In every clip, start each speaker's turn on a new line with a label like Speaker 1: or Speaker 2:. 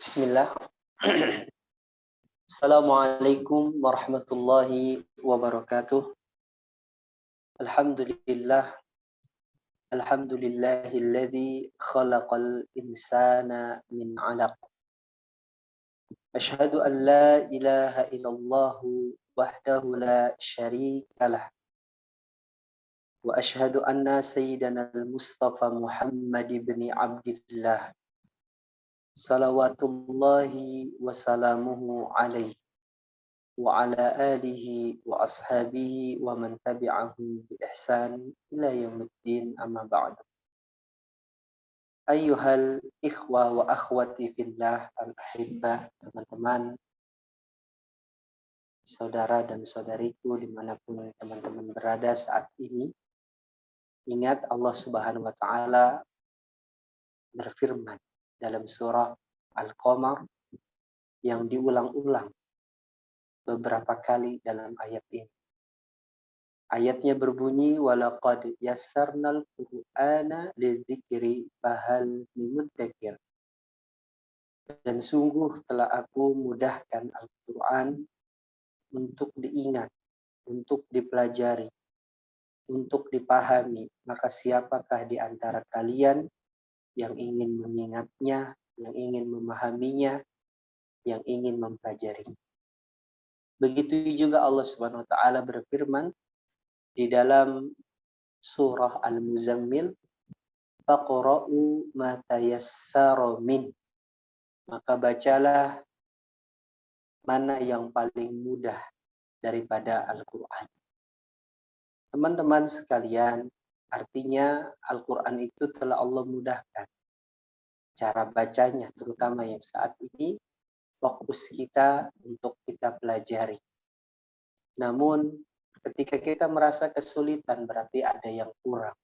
Speaker 1: Bismillah. Assalamualaikum warahmatullahi wabarakatuh. Alhamdulillah. Alhamdulillahilladzi khalaqal insana min 'alaq. Asyhadu an la ilaha illallah wahdahu la syarikalah. Wa asyhadu anna sayyidana al-Mustafa Muhammad ibn Abdillah. Salawatullahi wa salamuhu alaihi wa ala alihi wa ashabihi wa man tabi'ahum bi ihsan ila yaumiddin, amma ba'du. Ayyuhal ikhwa wa akhwati fillah al-ahibbah, teman-teman, saudara dan saudariku dimanapun teman-teman berada saat ini, ingat Allah Subhanahu wa ta'ala berfirman dalam surah Al-Qamar yang diulang-ulang beberapa kali dalam ayat ini. Ayatnya berbunyi, walaqad yassarnal qur'ana lidzikri fahal min mudzakir. Dan sungguh telah aku mudahkan Al-Qur'an untuk diingat, untuk dipelajari, untuk dipahami. Maka siapakah di antara kalian yang ingin mengingatnya, yang ingin memahaminya, yang ingin mempelajari. Begitu juga Allah Subhanahu wa taala berfirman di dalam surah Al-Muzammil, faqra'u ma tayassara min. Maka bacalah mana yang paling mudah daripada Al-Qur'an. Teman-teman sekalian, artinya Al-Qur'an itu telah Allah mudahkan cara bacanya, terutama yang saat ini fokus kita untuk kita pelajari. Namun ketika kita merasa kesulitan, berarti ada yang kurang.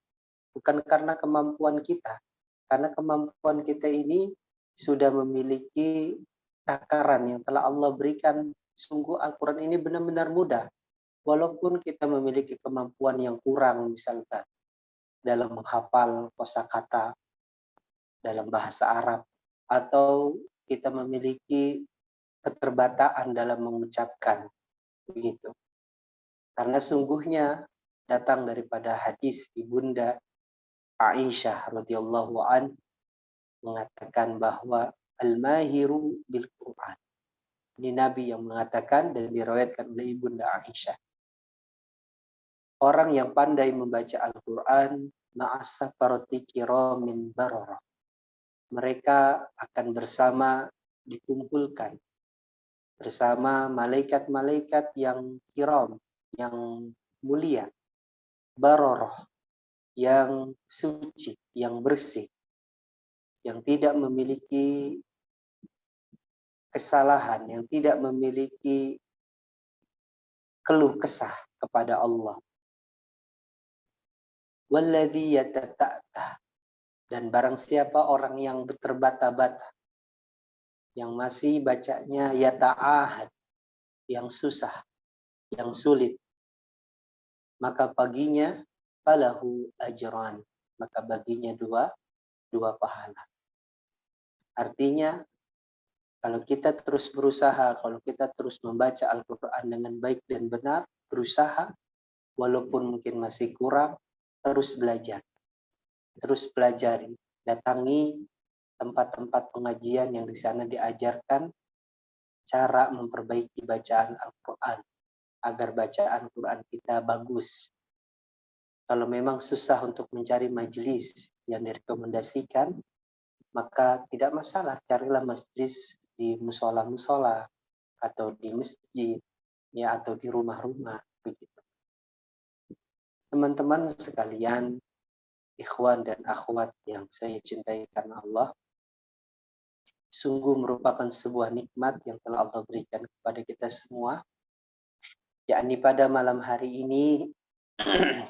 Speaker 1: Bukan karena kemampuan kita. Karena kemampuan kita ini sudah memiliki takaran yang telah Allah berikan. Sungguh Al-Quran ini benar-benar mudah. Walaupun kita memiliki kemampuan yang kurang, misalkan dalam menghafal kosakata dalam bahasa Arab, atau kita memiliki keterbataan dalam mengucapkan, begitu. Karena sungguhnya datang daripada hadis Ibunda Aisyah radhiyallahu an mengatakan bahwa al-mahiru bil Quran. Ini Nabi yang mengatakan dan diriwayatkan oleh Ibunda Aisyah. Orang yang pandai membaca Al-Quran ma'as-safarati kiramin bararah. Mereka akan bersama dikumpulkan bersama malaikat-malaikat yang kiram, yang mulia, bararah, yang suci, yang bersih, yang tidak memiliki kesalahan, yang tidak memiliki keluh kesah kepada Allah. Walladzi yatata'ta, dan barang siapa orang yang terbata-bata, yang masih bacanya yata'ahad, yang susah, yang sulit, maka paginya falahu ajran, maka baginya dua pahala. Artinya kalau kita terus berusaha, kalau kita terus membaca Al-Quran dengan baik dan benar, berusaha, walaupun mungkin masih kurang, terus belajar, terus pelajari, datangi tempat-tempat pengajian yang di sana diajarkan cara memperbaiki bacaan Al-Quran, agar bacaan Quran kita bagus. Kalau memang susah untuk mencari majelis yang direkomendasikan, maka tidak masalah, carilah majelis di musola-musola atau di masjid, ya, atau di rumah-rumah, begitu. Teman-teman sekalian, ikhwan dan akhwat yang saya cintai karena Allah, sungguh merupakan sebuah nikmat yang telah Allah berikan kepada kita semua, yakni pada malam hari ini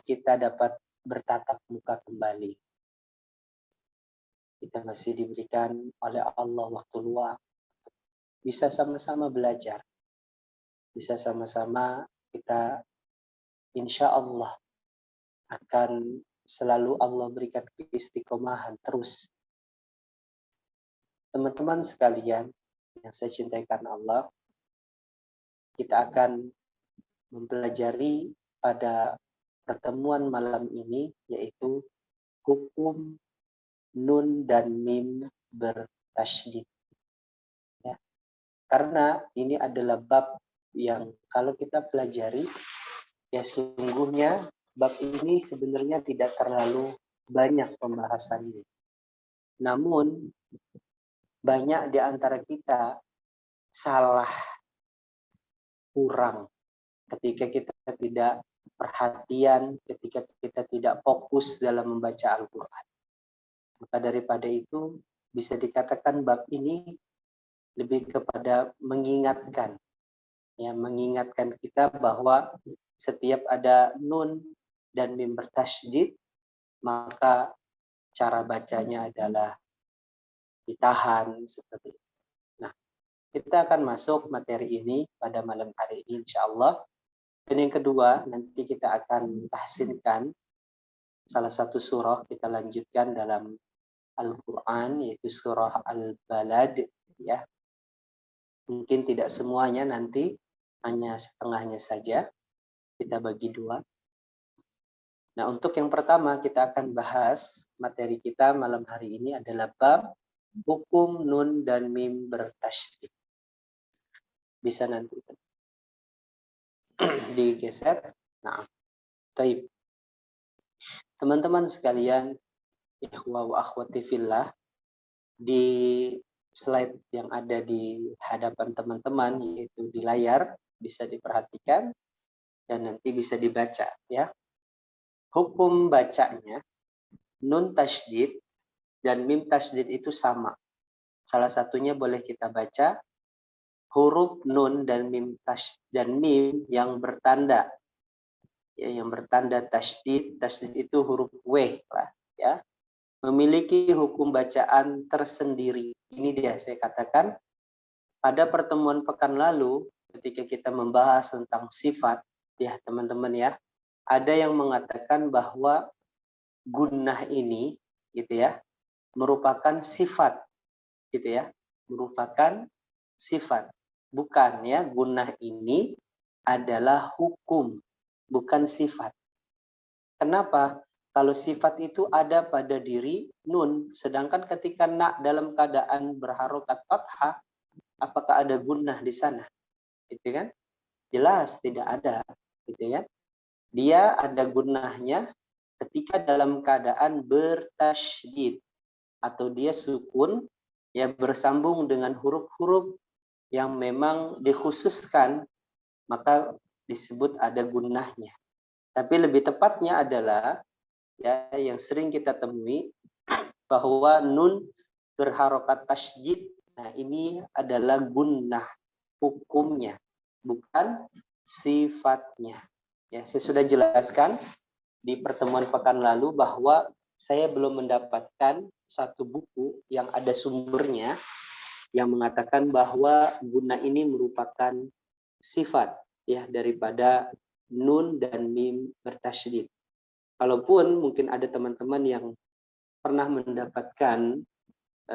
Speaker 1: kita dapat bertatap muka kembali. Kita masih diberikan oleh Allah waktu luang, bisa sama-sama belajar, bisa sama-sama kita insya Allah akan selalu Allah berikan keistiqomahan terus. Teman-teman sekalian yang saya cintai karena Allah, kita akan mempelajari pada pertemuan malam ini yaitu hukum nun dan mim bertasydid. Ya. Karena ini adalah bab yang kalau kita pelajari, ya sungguhnya bab ini sebenarnya tidak terlalu banyak pembahasannya. Namun banyak di antara kita salah, kurang ketika kita tidak perhatian, ketika kita tidak fokus dalam membaca Al-Quran. Maka daripada itu bisa dikatakan bab ini lebih kepada mengingatkan, ya mengingatkan kita bahwa setiap ada nun dan mim bertasydid, maka cara bacanya adalah ditahan seperti itu. Nah, kita akan masuk materi ini pada malam hari ini insya Allah. Dan yang kedua, nanti kita akan tahsinkan salah satu surah, kita lanjutkan dalam Al-Quran, yaitu surah Al-Balad. Ya. Mungkin tidak semuanya nanti, hanya setengahnya saja. Kita bagi dua. Nah, untuk yang pertama kita akan bahas, materi kita malam hari ini adalah bab hukum nun dan mim bertasydid. Bisa nanti digeser. Nah, taib. Teman-teman sekalian, ikhwah wa akhwati fillah, di slide yang ada di hadapan teman-teman, yaitu di layar, bisa diperhatikan dan nanti bisa dibaca, ya. Hukum bacanya nun tasydid dan mim tasydid itu sama. Salah satunya boleh kita baca huruf nun dan mim yang bertanda, ya, yang bertanda tasydid. Tasydid itu huruf w lah, ya, memiliki hukum bacaan tersendiri. Ini dia saya katakan pada pertemuan pekan lalu ketika kita membahas tentang sifat, ya teman-teman ya, ada yang mengatakan bahwa gunnah ini gitu ya merupakan sifat, gitu ya, merupakan sifat. Bukan, ya, gunnah ini adalah hukum, bukan sifat. Kenapa? Kalau sifat itu ada pada diri nun, sedangkan ketika na dalam keadaan berharokat fathah, apakah ada gunnah di sana? Gitu kan? Jelas tidak ada, gitu ya. Dia ada gunnahnya ketika dalam keadaan bertasydid atau dia sukun, ya bersambung dengan huruf-huruf yang memang dikhususkan, maka disebut ada gunnahnya. Tapi lebih tepatnya adalah, ya, yang sering kita temui bahwa nun berharokat tasydid. Nah, ini adalah gunnah hukumnya, bukan sifatnya. Ya, saya sudah jelaskan di pertemuan pekan lalu bahwa saya belum mendapatkan satu buku yang ada sumbernya yang mengatakan bahwa gunnah ini merupakan sifat, ya, daripada nun dan mim bertasydid. Kalaupun mungkin ada teman-teman yang pernah mendapatkan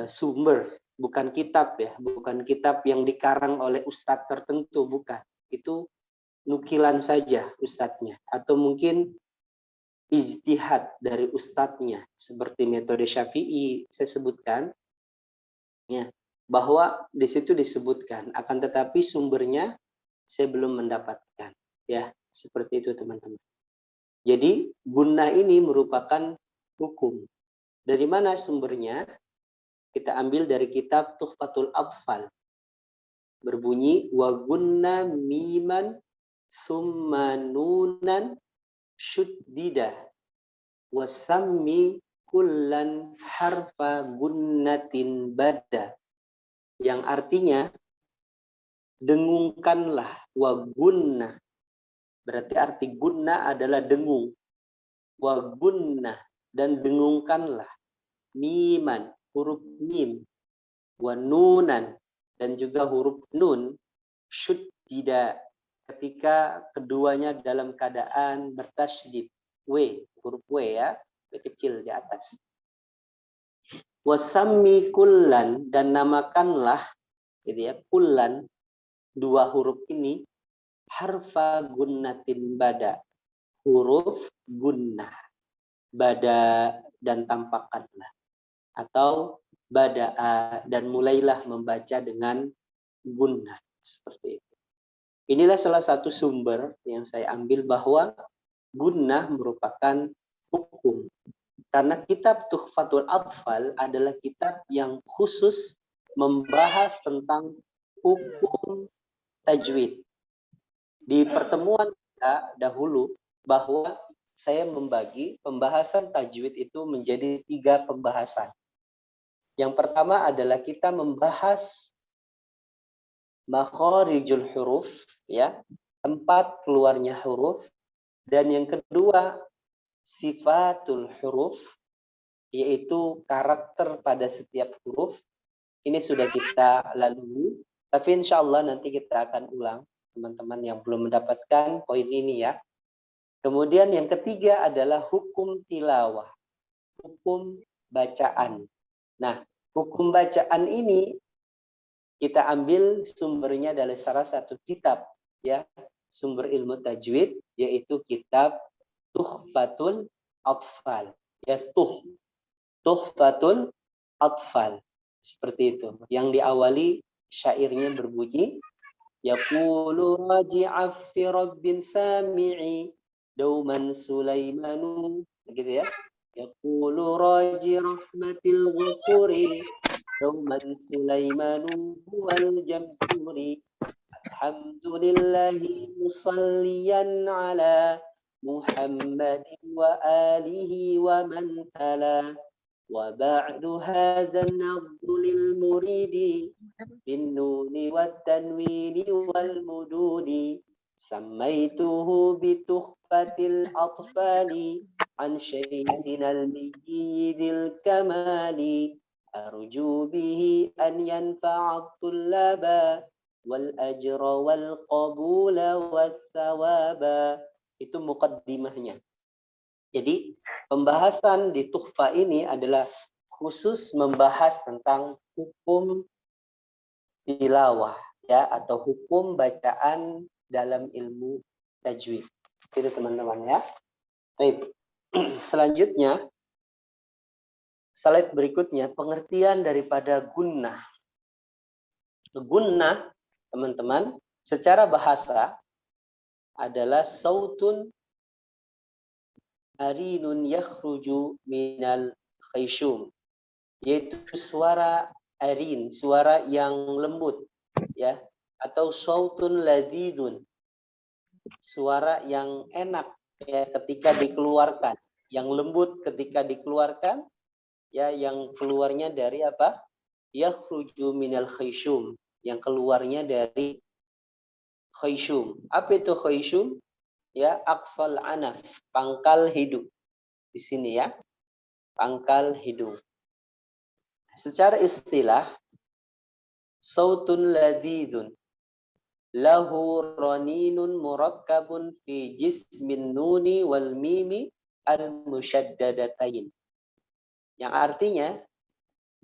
Speaker 1: sumber, bukan kitab, ya, bukan kitab yang dikarang oleh ustadz tertentu, bukan. Itu nukilan saja ustadznya, atau mungkin ijtihad dari ustadznya, seperti metode Syafi'i saya sebutkan, ya, bahwa di situ disebutkan, akan tetapi sumbernya saya belum mendapatkan, ya, seperti itu teman-teman. Jadi gunnah ini merupakan hukum. Dari mana sumbernya? Kita ambil dari kitab Tuhfatul Atfal, berbunyi wa gunna miman summa nunan syuddida wasammi kullan harfa gunnatin bada, yang artinya dengungkanlah, wa gunnah berarti arti gunnah adalah dengung, wa gunnah dan dengungkanlah, miman huruf mim, wa nunan dan juga huruf nun, syuddida ketika keduanya dalam keadaan bertasydid, w huruf w, ya, w kecil di atas. Wasammi kullan, dan namakanlah gitu ya, kullan, dua huruf ini harfa gunnatin bada, huruf gunnah, bada dan tampakkanlah, atau bada'a, dan mulailah membaca dengan gunnah, seperti itu. Inilah salah satu sumber yang saya ambil bahwa gunnah merupakan hukum. Karena kitab Tuhfatul Atfal adalah kitab yang khusus membahas tentang hukum tajwid. Di pertemuan kita dahulu bahwa saya membagi pembahasan tajwid itu menjadi 3 pembahasan. Yang pertama adalah kita membahas makharijul huruf, ya, tempat keluarnya huruf, dan yang kedua sifatul huruf, yaitu karakter pada setiap huruf. Ini sudah kita lalui, tapi insya Allah nanti kita akan ulang, teman-teman yang belum mendapatkan poin ini ya. Kemudian yang ketiga adalah hukum tilawah, hukum bacaan. Nah, hukum bacaan ini kita ambil sumbernya dari salah satu kitab, ya, sumber ilmu tajwid, yaitu kitab Tuhfatul Atfal, ya, Tuhfatul Atfal, seperti itu. Yang diawali syairnya berbunyi, yaqulu raji'a fi rabbin sami'i dauman sulaimanu, begitu ya. Yaqulu raji rahmatil ghafuri dauman sulaimanu huwal jamsuri. Alhamdulillahi musalliyan ala Muhammadin wa alihi wa man tala. وبعد هذا النظم للمريد بالنون والتنوين والمدود سميته بتحفة الأطفال عن شيخنا المجيد الكمال أرجو به أن ينفع الطلاب والأجر والقبول والثواب. Itu mukaddimahnya. Jadi pembahasan di Tuhfa ini adalah khusus membahas tentang hukum tilawah, ya, atau hukum bacaan dalam ilmu tajwid. Itu teman-teman ya. Baik. Selanjutnya, slide berikutnya, pengertian daripada gunnah. Gunnah, teman-teman, secara bahasa adalah sautun arinun yakhruju minal khayshum, yaitu suara arin, suara yang lembut, ya, atau sautun ladidun, suara yang enak, ya, ketika dikeluarkan, yang lembut ketika dikeluarkan, ya, yang keluarnya dari apa? Yakhruju minal khayshum, yang keluarnya dari khayshum. Apa itu khayshum? Ya, aqsal anaf, pangkal hidung. Di sini ya, pangkal hidung. Secara istilah, sautun ladidun lahu raninun murakkabun fi jismin nuni wal mimi al musyaddadatain. Yang artinya,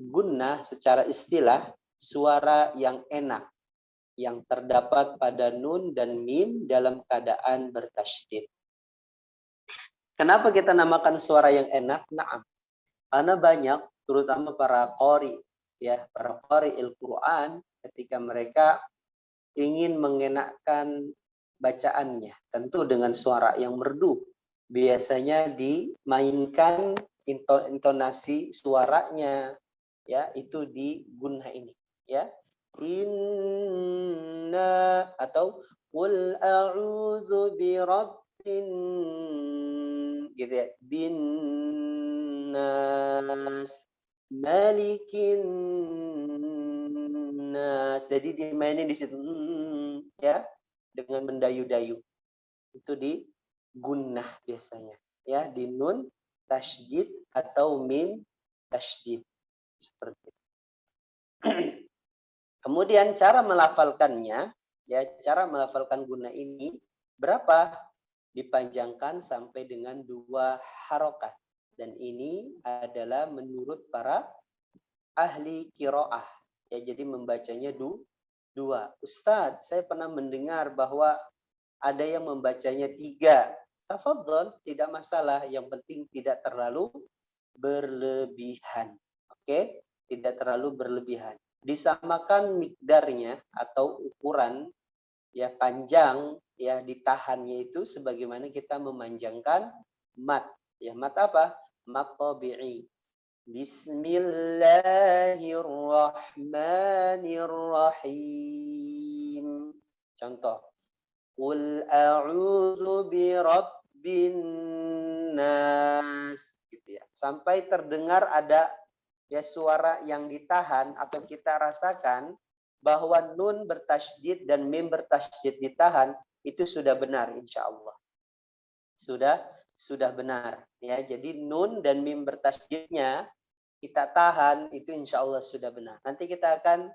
Speaker 1: gunnah secara istilah suara yang enak yang terdapat pada nun dan mim dalam keadaan bertasydid. Kenapa kita namakan suara yang enak? Naam. Karena banyak, terutama para qari, ya, para qari Al-Quran, ketika mereka ingin mengenakkan bacaannya, tentu dengan suara yang merdu, biasanya dimainkan intonasi suaranya, ya, itu di gunnah ini, ya. Inna, atau qul a'udzu birabbin, gitu ya, bin nas malikin nas. Jadi dimainin di situ, ya, dengan mendayu-dayu. Itu di gunnah biasanya, ya, di nun tasydid atau mim tasydid, seperti itu. Kemudian cara melafalkannya, ya, cara melafalkan gunnah ini berapa? Dipanjangkan sampai dengan 2 harokat. Dan ini adalah menurut para ahli qiraah. Ya, jadi membacanya dua. Ustadz, saya pernah mendengar bahwa ada yang membacanya 3. Tafadhol, tidak masalah. Yang penting tidak terlalu berlebihan. Oke? Tidak terlalu berlebihan. Disamakan mikdarnya atau ukuran ya panjang ya ditahannya itu sebagaimana kita memanjangkan mat. Ya, mat apa? Mat tabi'i. Bismillahirrahmanirrahim. Contoh. Qul a'udzu birabbin nas gitu ya. Sampai terdengar ada ya suara yang ditahan atau kita rasakan bahwa nun bertasydid dan mim bertasydid ditahan itu sudah benar insya Allah. Sudah benar ya. Jadi nun dan mim bertasydidnya kita tahan itu insya Allah sudah benar. Nanti kita akan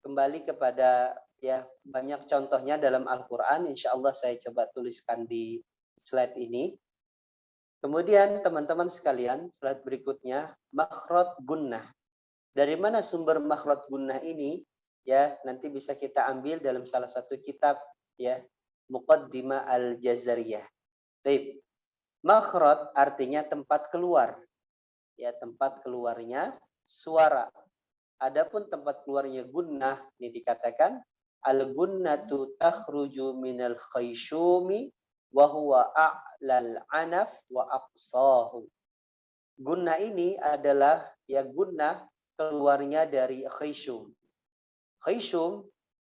Speaker 1: kembali kepada ya banyak contohnya dalam Al-Quran. Insya Allah saya coba tuliskan di slide ini. Kemudian teman-teman sekalian, slide berikutnya, makhraj gunnah. Dari mana sumber makhraj gunnah ini? Ya, nanti bisa kita ambil dalam salah satu kitab ya, Muqaddimah Al-Jazariyah. Baik. Makhraj artinya tempat keluar. Ya, tempat keluarnya suara. Adapun tempat keluarnya gunnah ini dikatakan al-gunnatu takhruju minal khayshumi wa huwa a'lal anaf wa aqsahu. Gunnah ini adalah ya gunnah keluarnya dari khayshum. Khayshum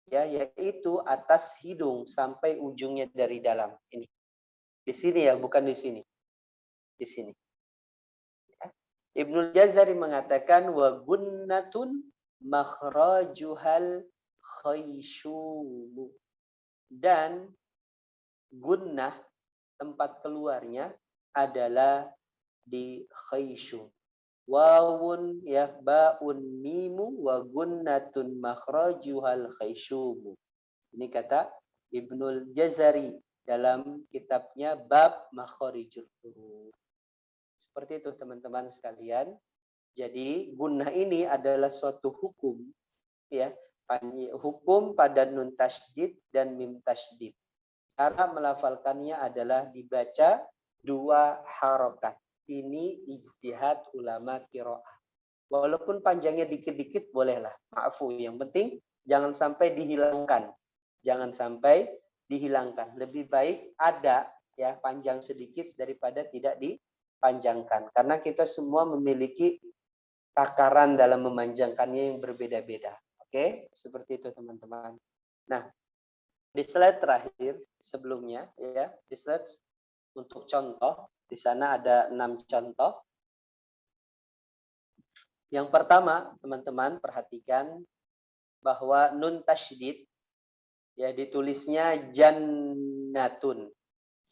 Speaker 1: ya yaitu atas hidung sampai ujungnya dari dalam. Ini. Di sini ya, bukan di sini. Di sini. Ibnul Jazari mengatakan wa gunnatun makhrajuhal khayshum. Dan gunnah tempat keluarnya adalah di khayshum. Wawun ya baun mimu wa gunnatun makhrajuhal khayshum. Ini kata Ibnul Jazari dalam kitabnya Bab Makharijul Huruf. Seperti itu teman-teman sekalian. Jadi gunnah ini adalah suatu hukum ya, hukum pada nun tasydid dan mim tasydid. Cara melafalkannya adalah dibaca 2 harokat. Ini ijtihad ulama qiraah. Walaupun panjangnya dikit-dikit bolehlah. Maafu, yang penting jangan sampai dihilangkan. Jangan sampai dihilangkan. Lebih baik ada ya panjang sedikit daripada tidak dipanjangkan. Karena kita semua memiliki takaran dalam memanjangkannya yang berbeda-beda. Oke, seperti itu teman-teman. Nah, di slide terakhir sebelumnya ya, di slide untuk contoh, di sana ada 6 contoh. Yang pertama, teman-teman perhatikan bahwa nun tasydid ya ditulisnya jannatun.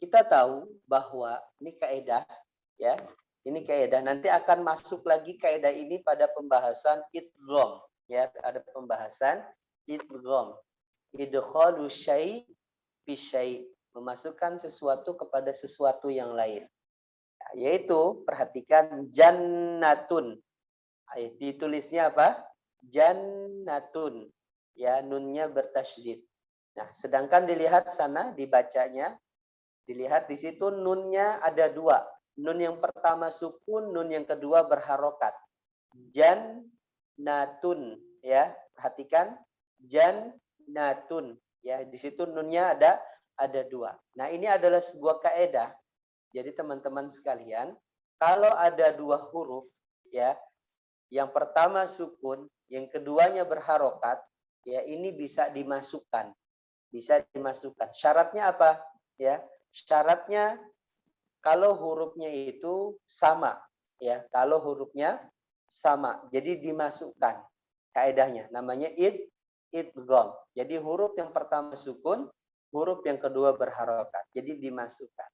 Speaker 1: Kita tahu bahwa ini kaidah ya. Ini kaidah, nanti akan masuk lagi kaidah ini pada pembahasan idgham ya, ada pembahasan idgham. Idkhalu syai' fi syai', memasukkan sesuatu kepada sesuatu yang lain. Nah, yaitu perhatikan jannatun. Ditulisnya apa? Jannatun. Ya, nunnya bertasydid. Nah, sedangkan dilihat sana dibacanya, dilihat di situ nunnya ada 2. Nun yang pertama sukun, nun yang kedua berharokat. Jannatun ya, perhatikan jannatun ya, di situ nunnya ada 2. Nah, ini adalah sebuah kaidah. Jadi teman-teman sekalian, kalau ada 2 huruf ya, yang pertama sukun, yang keduanya berharokat, ya ini bisa dimasukkan. Bisa dimasukkan. Syaratnya apa? Ya, syaratnya kalau hurufnya itu sama, ya. Kalau hurufnya sama, jadi dimasukkan. Kaidahnya namanya idgham. Jadi huruf yang pertama sukun, huruf yang kedua berharokat. Jadi dimasukkan.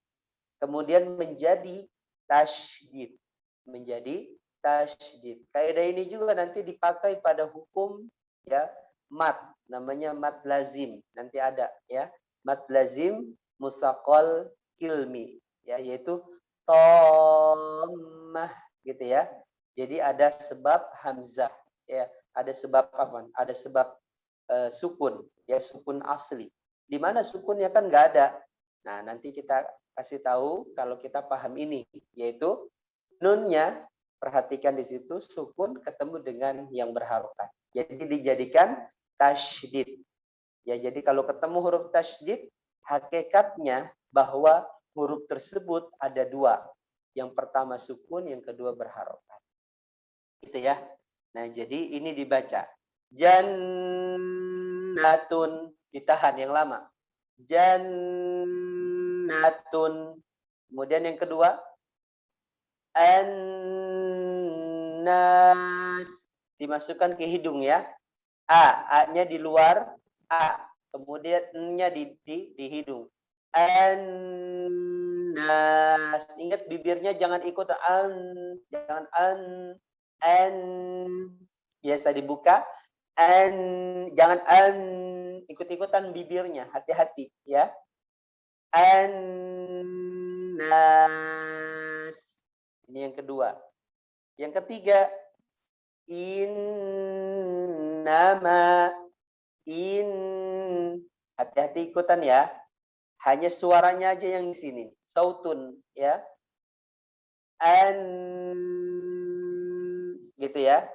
Speaker 1: Kemudian menjadi tasydid. Menjadi tasydid. Kaidah ini juga nanti dipakai pada hukum ya mat, namanya mat lazim. Nanti ada ya, mat lazim musaqal kilmi ya, yaitu dhammah gitu ya. Jadi ada sebab hamzah, ya, ada sebab apa? Ada sebab sukun, ya, sukun asli. Di mana sukunnya kan nggak ada. Nah, nanti kita kasih tahu kalau kita paham ini, yaitu nunnya, perhatikan di situ sukun ketemu dengan yang berharokat. Jadi dijadikan tasydid. Ya, jadi kalau ketemu huruf tasydid, hakikatnya bahwa huruf tersebut ada dua. Yang pertama sukun, yang kedua berharokat. Gitu ya. Nah, jadi ini dibaca. Jannatun, ditahan yang lama. Jannatun. Kemudian yang kedua, annas, dimasukkan ke hidung ya. A-nya di luar, A. Kemudian N-nya di hidung. Annas. Ingat bibirnya jangan ikut jangan an. Biasa dibuka. Jangan ikut-ikutan bibirnya. Hati-hati ya. Annas. Ini yang kedua. Yang ketiga, nama hati-hati ikutan ya. Hanya suaranya aja yang di sini. Sautun ya. Gitu ya.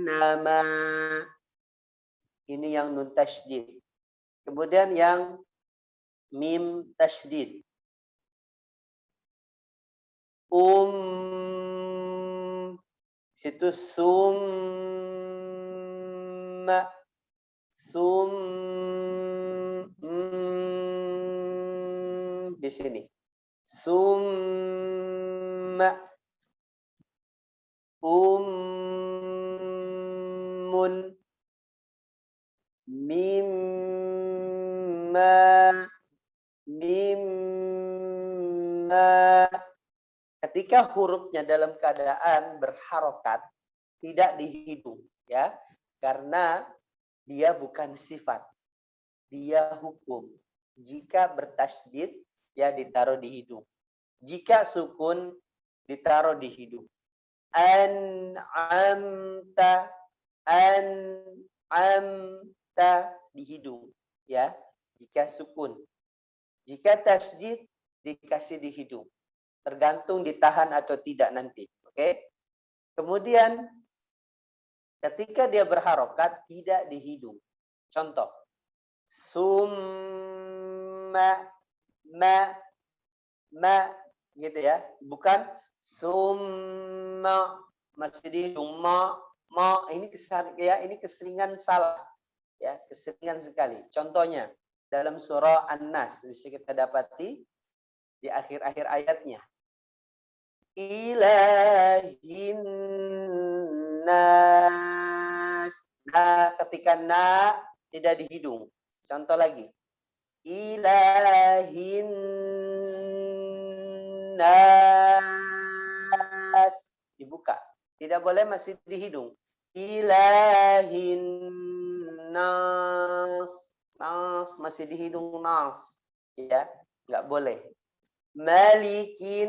Speaker 1: Nama. Ini yang nun tasydid. Kemudian yang mim tasydid. Situ di sini. Ummun mimma. Ketika hurufnya dalam keadaan berharokat, tidak di hidung, ya, karena dia bukan sifat, dia hukum. Jika bertasydid, ya ditaruh di hidung. Jika sukun, ditaruh di hidung. An'amta di hidung, ya. Jika sukun. Jika tasydid, dikasih di hidung. Tergantung ditahan atau tidak nanti. Oke. Kemudian ketika dia berharokat tidak di hidung. Contoh. Summa ma gitu ya. Bukan summa masih di hidung ma ini keseringan salah. Ya, keseringan sekali. Contohnya dalam surah An-Nas bisa kita dapati di akhir-akhir ayatnya. Ilahin nas. Nah, ketika na tidak di hidung. Contoh lagi. Ilahin nas. Dibuka. Tidak boleh masih di hidung. Ilahin nas. Nas masih di hidung nas. Ya, nggak boleh. Malikin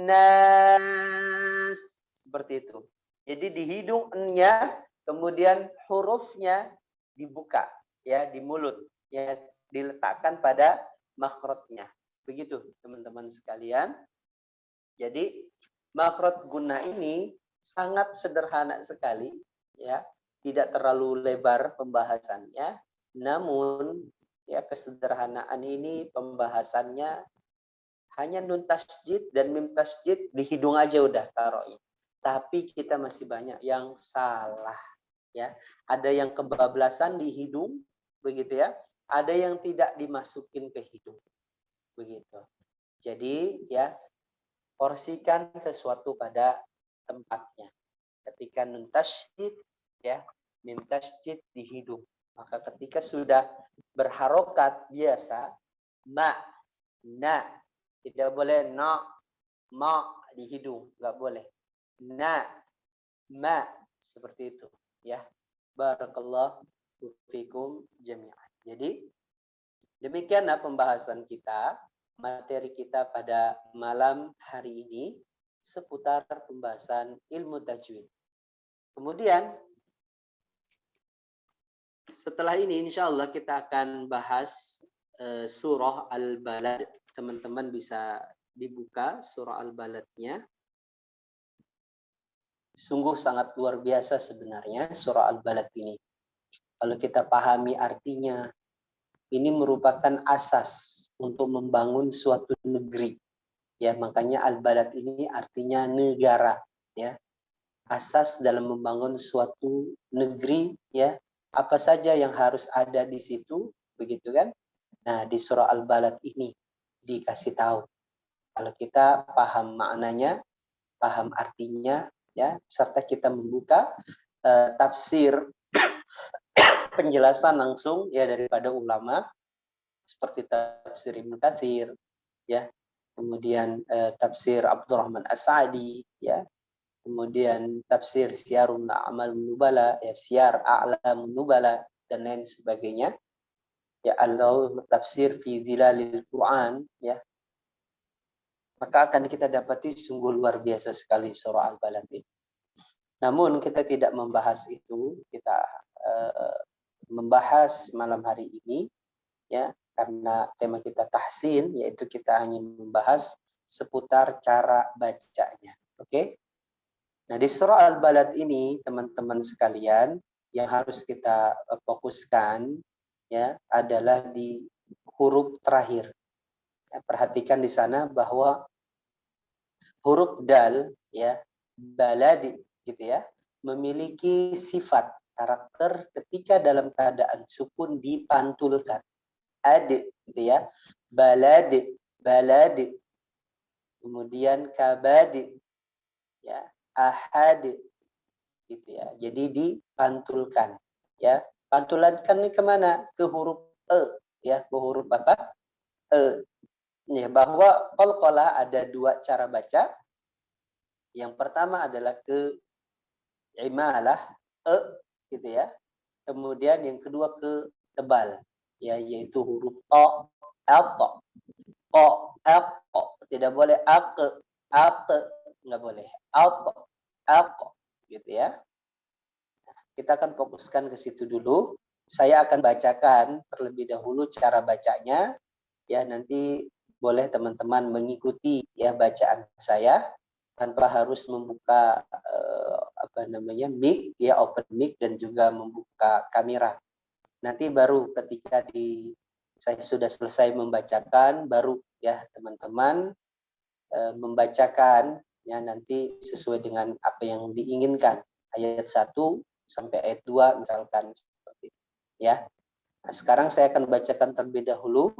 Speaker 1: nas, seperti itu. Jadi di hidung n-nya, kemudian hurufnya dibuka, ya, di mulut, ya, diletakkan pada makhrajnya. Begitu teman-teman sekalian. Jadi makhraj guna ini sangat sederhana sekali, ya, tidak terlalu lebar pembahasannya, namun ya kesederhanaan ini pembahasannya hanya nun tasydid dan mim tasydid di hidung aja udah taruhnya. Tapi kita masih banyak yang salah, ya. Ada yang kebablasan di hidung, begitu ya. Ada yang tidak dimasukin ke hidung, begitu. Jadi ya porsikan sesuatu pada tempatnya. Ketika nun tasydid, ya, mim tasydid di hidung. Maka ketika sudah berharokat biasa, na, tidak boleh ma di hidung, nggak boleh. Ma, seperti itu, ya. Barakallahu fikum jami'an. Jadi demikianlah pembahasan kita materi kita pada malam hari ini seputar pembahasan ilmu tajwid. Kemudian setelah ini insya Allah kita akan bahas surah Al-Balad. Teman-teman bisa dibuka surah Al-Baladnya. Sungguh sangat luar biasa sebenarnya surah Al-Balad ini. Kalau kita pahami artinya, ini merupakan asas untuk membangun suatu negeri. Ya, makanya Al-Balad ini artinya negara, ya. Asas dalam membangun suatu negeri, ya. Apa saja yang harus ada di situ, begitu kan? Nah, di surah Al-Balad ini dikasih tahu. Kalau kita paham maknanya, paham artinya, ya, serta kita membuka tafsir penjelasan langsung ya daripada ulama seperti tafsir Ibnu Katsir, ya, kemudian tafsir Abdurrahman As-Sa'di, ya, kemudian tafsir Syiarul A'mal Nubala, ya, Syiar A'lam Nubala dan lain sebagainya, ya, Allah tafsir fi Dhilalil Quran, ya, maka akan kita dapati sungguh luar biasa sekali surah Al-Balad ini. Namun kita tidak membahas itu, kita membahas malam hari ini, ya, karena tema kita tahsin, yaitu kita hanya membahas seputar cara bacanya. Oke? Nah, di surah Al-Balad ini, teman-teman sekalian, yang harus kita fokuskan, ya, adalah di huruf terakhir. Ya, perhatikan di sana bahwa huruf dal, ya, balad, gitu ya, memiliki sifat karakter ketika dalam keadaan sukun dipantulkan. Ad, gitu ya, balad, balad, kemudian kabad, ya, ahad, gitu ya. Jadi dipantulkan, ya. Pantulkan ini kemana? Ke huruf e, ya, ke huruf apa? E. Ya, bahwa qalqalah ada dua cara baca. Yang pertama adalah ke imalah e, gitu ya. Kemudian yang kedua ke tebal, ya, yaitu huruf to, to, ko, ko, tidak boleh ak, nggak boleh, alko, gitu ya. Kita akan fokuskan ke situ dulu. Saya akan bacakan terlebih dahulu cara bacanya, ya, nanti boleh teman-teman mengikuti ya bacaan saya tanpa harus membuka mic, ya, open mic dan juga membuka kamera. Nanti baru ketika saya sudah selesai membacakan, baru ya teman-teman membacakan ya nanti sesuai dengan apa yang diinginkan, ayat 1 sampai ayat 2 misalkan, seperti itu, ya. Nah, sekarang saya akan bacakan terlebih dahulu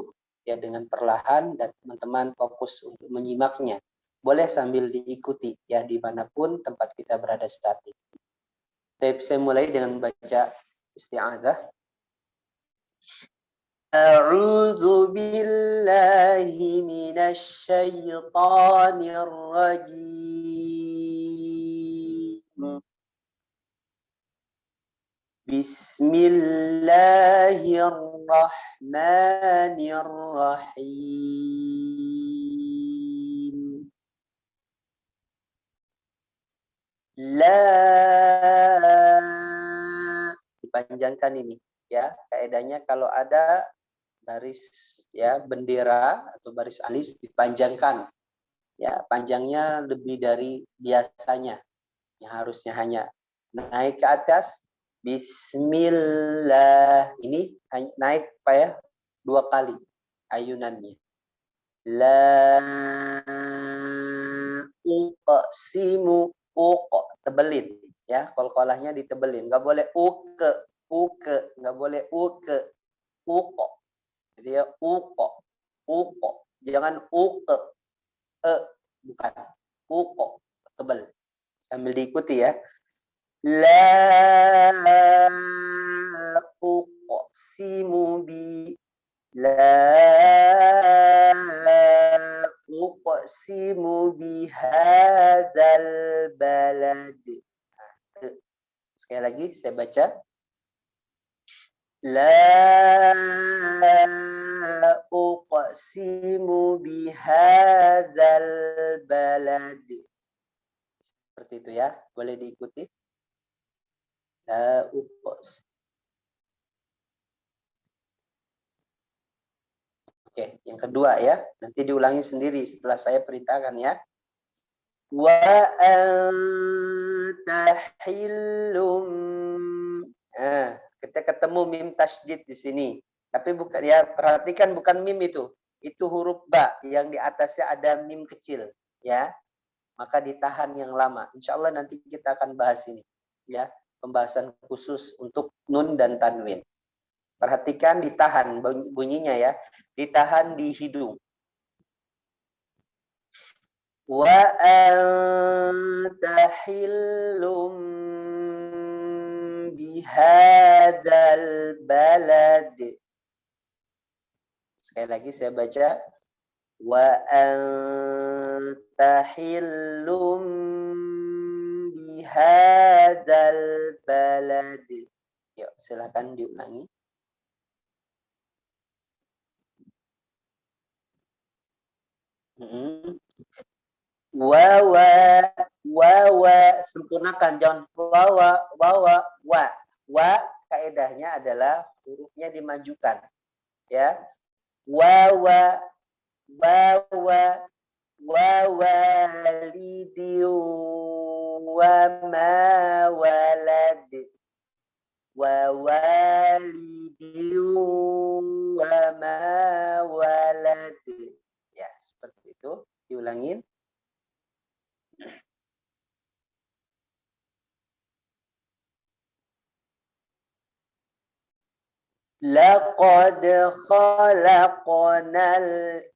Speaker 1: ya dengan perlahan dan teman-teman fokus untuk menyimaknya. Boleh sambil diikuti ya dimanapun tempat kita berada saat ini. Saya mulai dengan baca isti'adzah. A'udzu billahi minasy syaithanir rajim. Bismillahirrahmanirrahim. La, dipanjangkan ini ya. Kaedahnya kalau ada baris ya bendera atau baris alis dipanjangkan. Ya, panjangnya lebih dari biasanya. Yang harusnya hanya naik ke atas. Bismillah. Ini naik apa ya? 2 kali ayunannya. La uqsimu, tebelin ya, qalqalahnya ditebelin, nggak boleh uke, nggak boleh uke, jadi ya uko, jangan uke, bukan tebel, sambil diikuti ya. La uqsimu bi, la uqsimu bihadzal balad. Sekali lagi saya baca. La uqsimu bihadzal balad. Seperti itu ya, boleh diikuti. La uqsimu. Oke, yang kedua ya, nanti diulangi sendiri setelah saya perintahkan ya. Wa anta hillum. Nah, kita ketemu mim tasydid di sini. Tapi bukan ya, perhatikan bukan mim itu. Itu huruf ba yang di atasnya ada mim kecil ya. Maka ditahan yang lama. Insya Allah nanti kita akan bahas ini ya, pembahasan khusus untuk nun dan tanwin. Perhatikan ditahan bunyinya ya, ditahan di hidung. Wa anta hillum bihadzal balad. Sekali lagi saya baca. Wa anta hillum bihadzal balad. Yuk, silakan diulangi. Wawa, sempurnakan, jangan wa. Wa kaedahnya adalah hurufnya dimajukan ya. Wawa walidi wa ma walad. Walidi wa ma walad. Ya, seperti itu. Diulangin. Laqad khalaqnal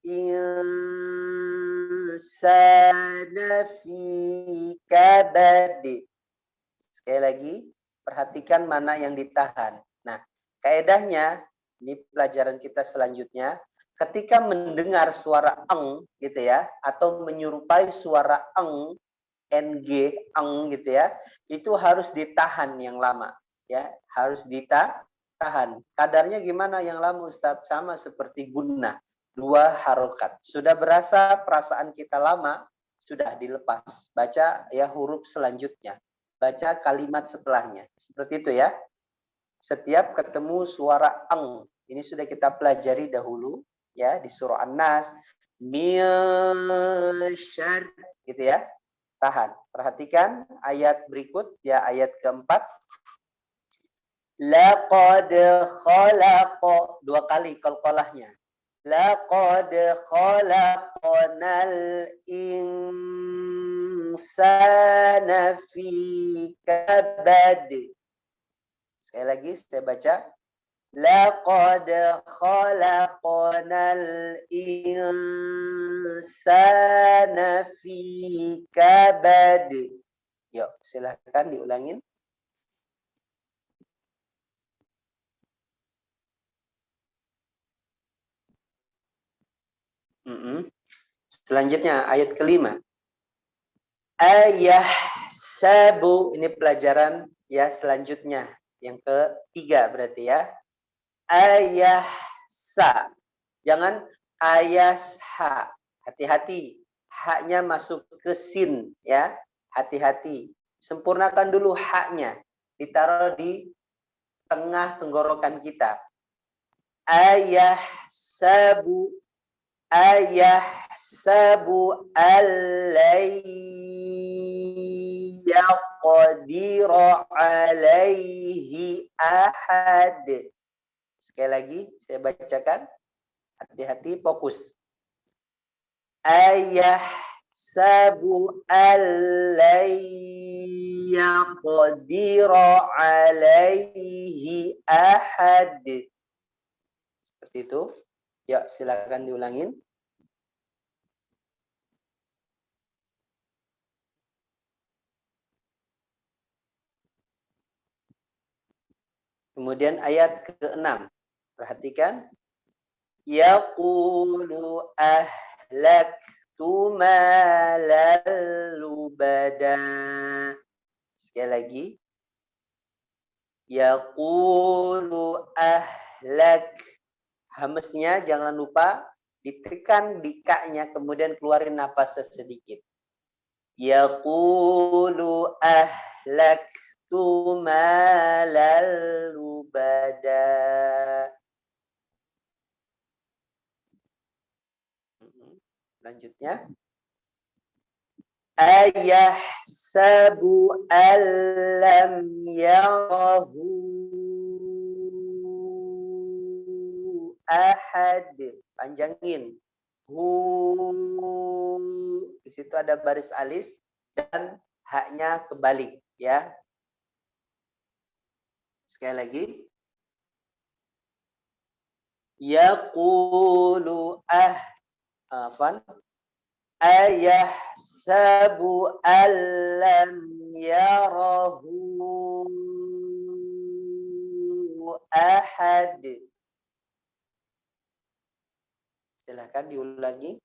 Speaker 1: insana fi kabad. Sekali lagi, perhatikan mana yang ditahan. Nah, kaedahnya, ini pelajaran kita selanjutnya, ketika mendengar suara eng gitu ya, atau menyerupai suara eng, ng, eng gitu ya, itu harus ditahan yang lama ya, harus ditahan. Kadarnya gimana yang lama Ustadz? Sama seperti gunnah, 2 harokat. Sudah berasa perasaan kita lama, sudah dilepas. Baca ya huruf selanjutnya. Baca kalimat setelahnya. Seperti itu ya. Setiap ketemu suara eng, ini sudah kita pelajari dahulu ya di surah An-Nas, min syarr gitu ya. Tahan. Perhatikan ayat berikut ya, ayat keempat. Laqad khalaqa, 2 kali qalqalahnya. Laqad khalaqnal insana fi kabad. Sekali lagi saya baca. Laqad khalaqnal insana fi kabad. Yuk, silakan diulangin. Selanjutnya ayat kelima. Ayah sabu, ini pelajaran ya selanjutnya. Yang ketiga berarti ya. Ayah sa. Jangan ayas ha. Hati-hati. Haknya masuk ke sin ya. Hati-hati. Sempurnakan dulu haknya. Ditaruh di tengah tenggorokan kita. Ayah sabu. Ayah sabu allai yaqdira alaihi ahad. Sekali lagi saya bacakan. Hati-hati, fokus. Ayah sabu allai yaqdira alaihi ahad. Seperti itu. Ya, silakan diulangin. Kemudian ayat ke-6. Perhatikan. Yaqulu ahlaktu malal lubada. Sekali lagi. Yaqulu ahlak. Hamesnya jangan lupa ditekan di ka-nya, kemudian keluarin napas sedikit. Yaqulu ahlaktu malal lubada. Lanjutnya. Ayahsabu allam yarahu ahad. Panjangin. Di situ ada baris alis dan haknya kebalik ya. Sekali lagi. Yaqulu ayahsabu allam yarahu ahad. Silakan diulangi.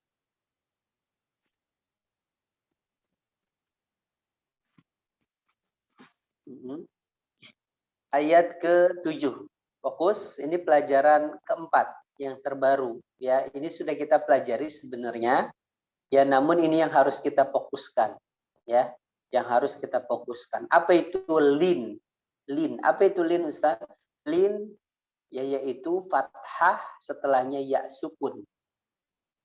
Speaker 1: Ayat ke-7. Fokus, ini pelajaran keempat yang terbaru. Ya, ini sudah kita pelajari sebenarnya. Ya, namun ini yang harus kita fokuskan. Ya, yang harus kita fokuskan. Apa itu lin? Lin. Apa itu lin, Ustaz? Lin ya yaitu fathah setelahnya ya sukun.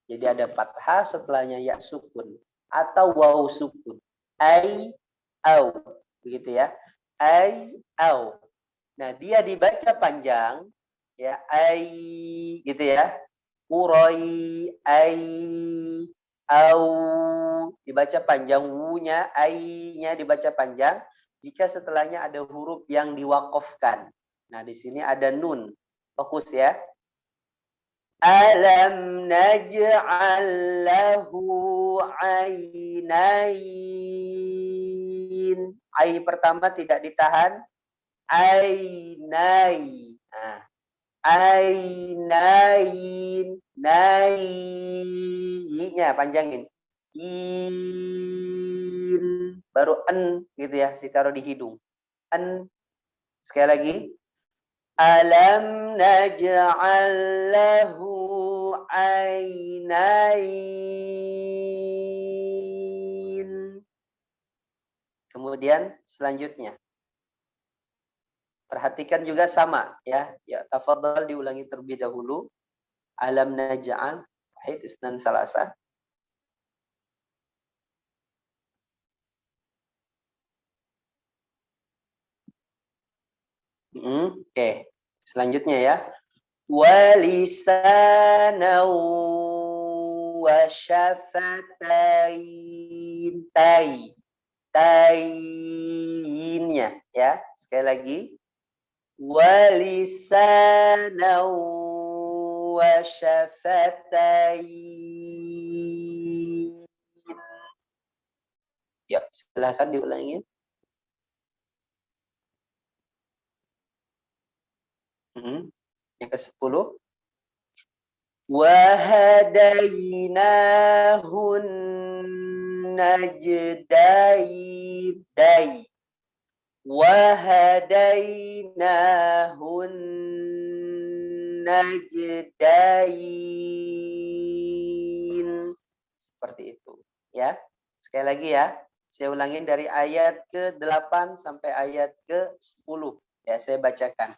Speaker 1: Jadi ada fathah setelahnya ya sukun atau waw sukun. Ai au. Begitu ya. Ai au. Nah, dia dibaca panjang ya ai gitu ya. Urai ai au dibaca panjang, wu-nya ai-nya dibaca panjang jika setelahnya ada huruf yang diwakofkan. Nah, di sini ada nun. Fokus ya. Alam naj'al lahu ainain. Ain pertama tidak ditahan. Ainai. Nah, ainain. Nai-nya panjangin. In. Baru en gitu ya, ditaruh di hidung. En. Sekali lagi. Alam naj'al lahu ainain. Kemudian selanjutnya. Perhatikan juga sama ya. Ya, tafadhal diulangi terlebih dahulu. Alam naj'al wahid isnan salasa. Oke. Selanjutnya ya. Walisanan wa syafatain. Tainnya ya. Sekali lagi. Walisanan wa syafatain. Ya, silakan diulangi. Yang ke-10. Wahadainahun najdain. Wahadainahun najdain. Seperti itu ya. Sekali lagi ya. Saya ulangin dari ayat ke-8 sampai ayat ke-10. Ya, saya bacakan.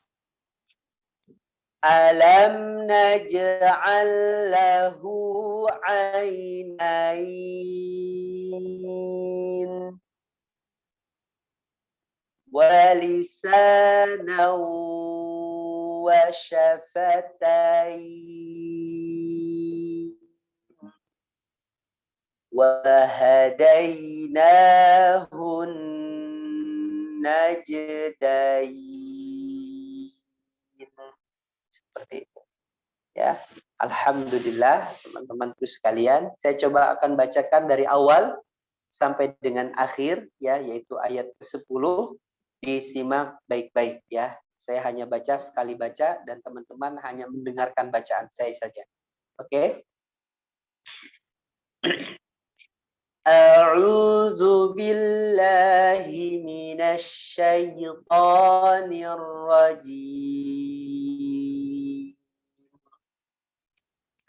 Speaker 1: Alam naj'al lahu ainain wa lisanan wa syafatain wa hadainahun najdain. Seperti itu ya. Alhamdulillah teman-temanku sekalian, saya coba akan bacakan dari awal sampai dengan akhir ya, yaitu ayat ke-10. Disimak baik-baik ya. Saya hanya baca sekali baca dan teman-teman hanya mendengarkan bacaan saya saja. Oke? A'udzu billahi minasy syaithanir rajim.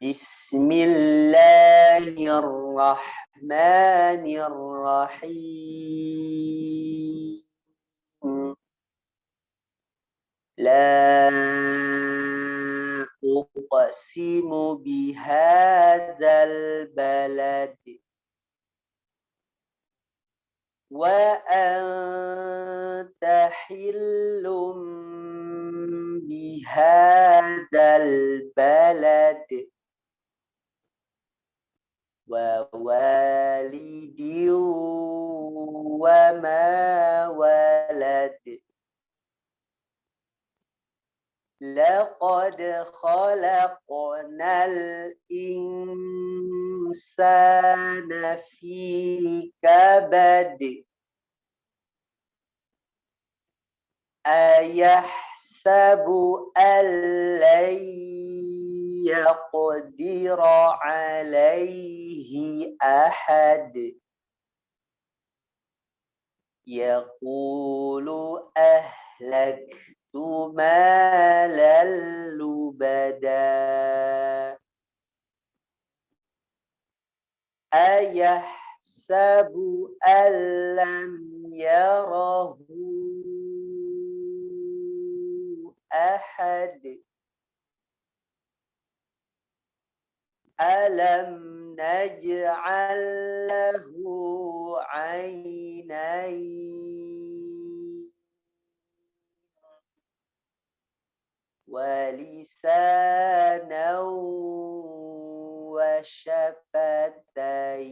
Speaker 1: Bismillahirrahmanirrahim. La uqsimu bihadzal balad wa anta hillum bihadzal balad wa walidin wa ma walad. Laqad khalaqnal insana fi kabad. Ayahsabu an lan yaqdira alaihi ahad. Yaqulu ahlaktu malan lubada. Ayahsabu an lam yarahu ahad. Alam naj'al lahu 'ainayn wa lisanan wa syafatayn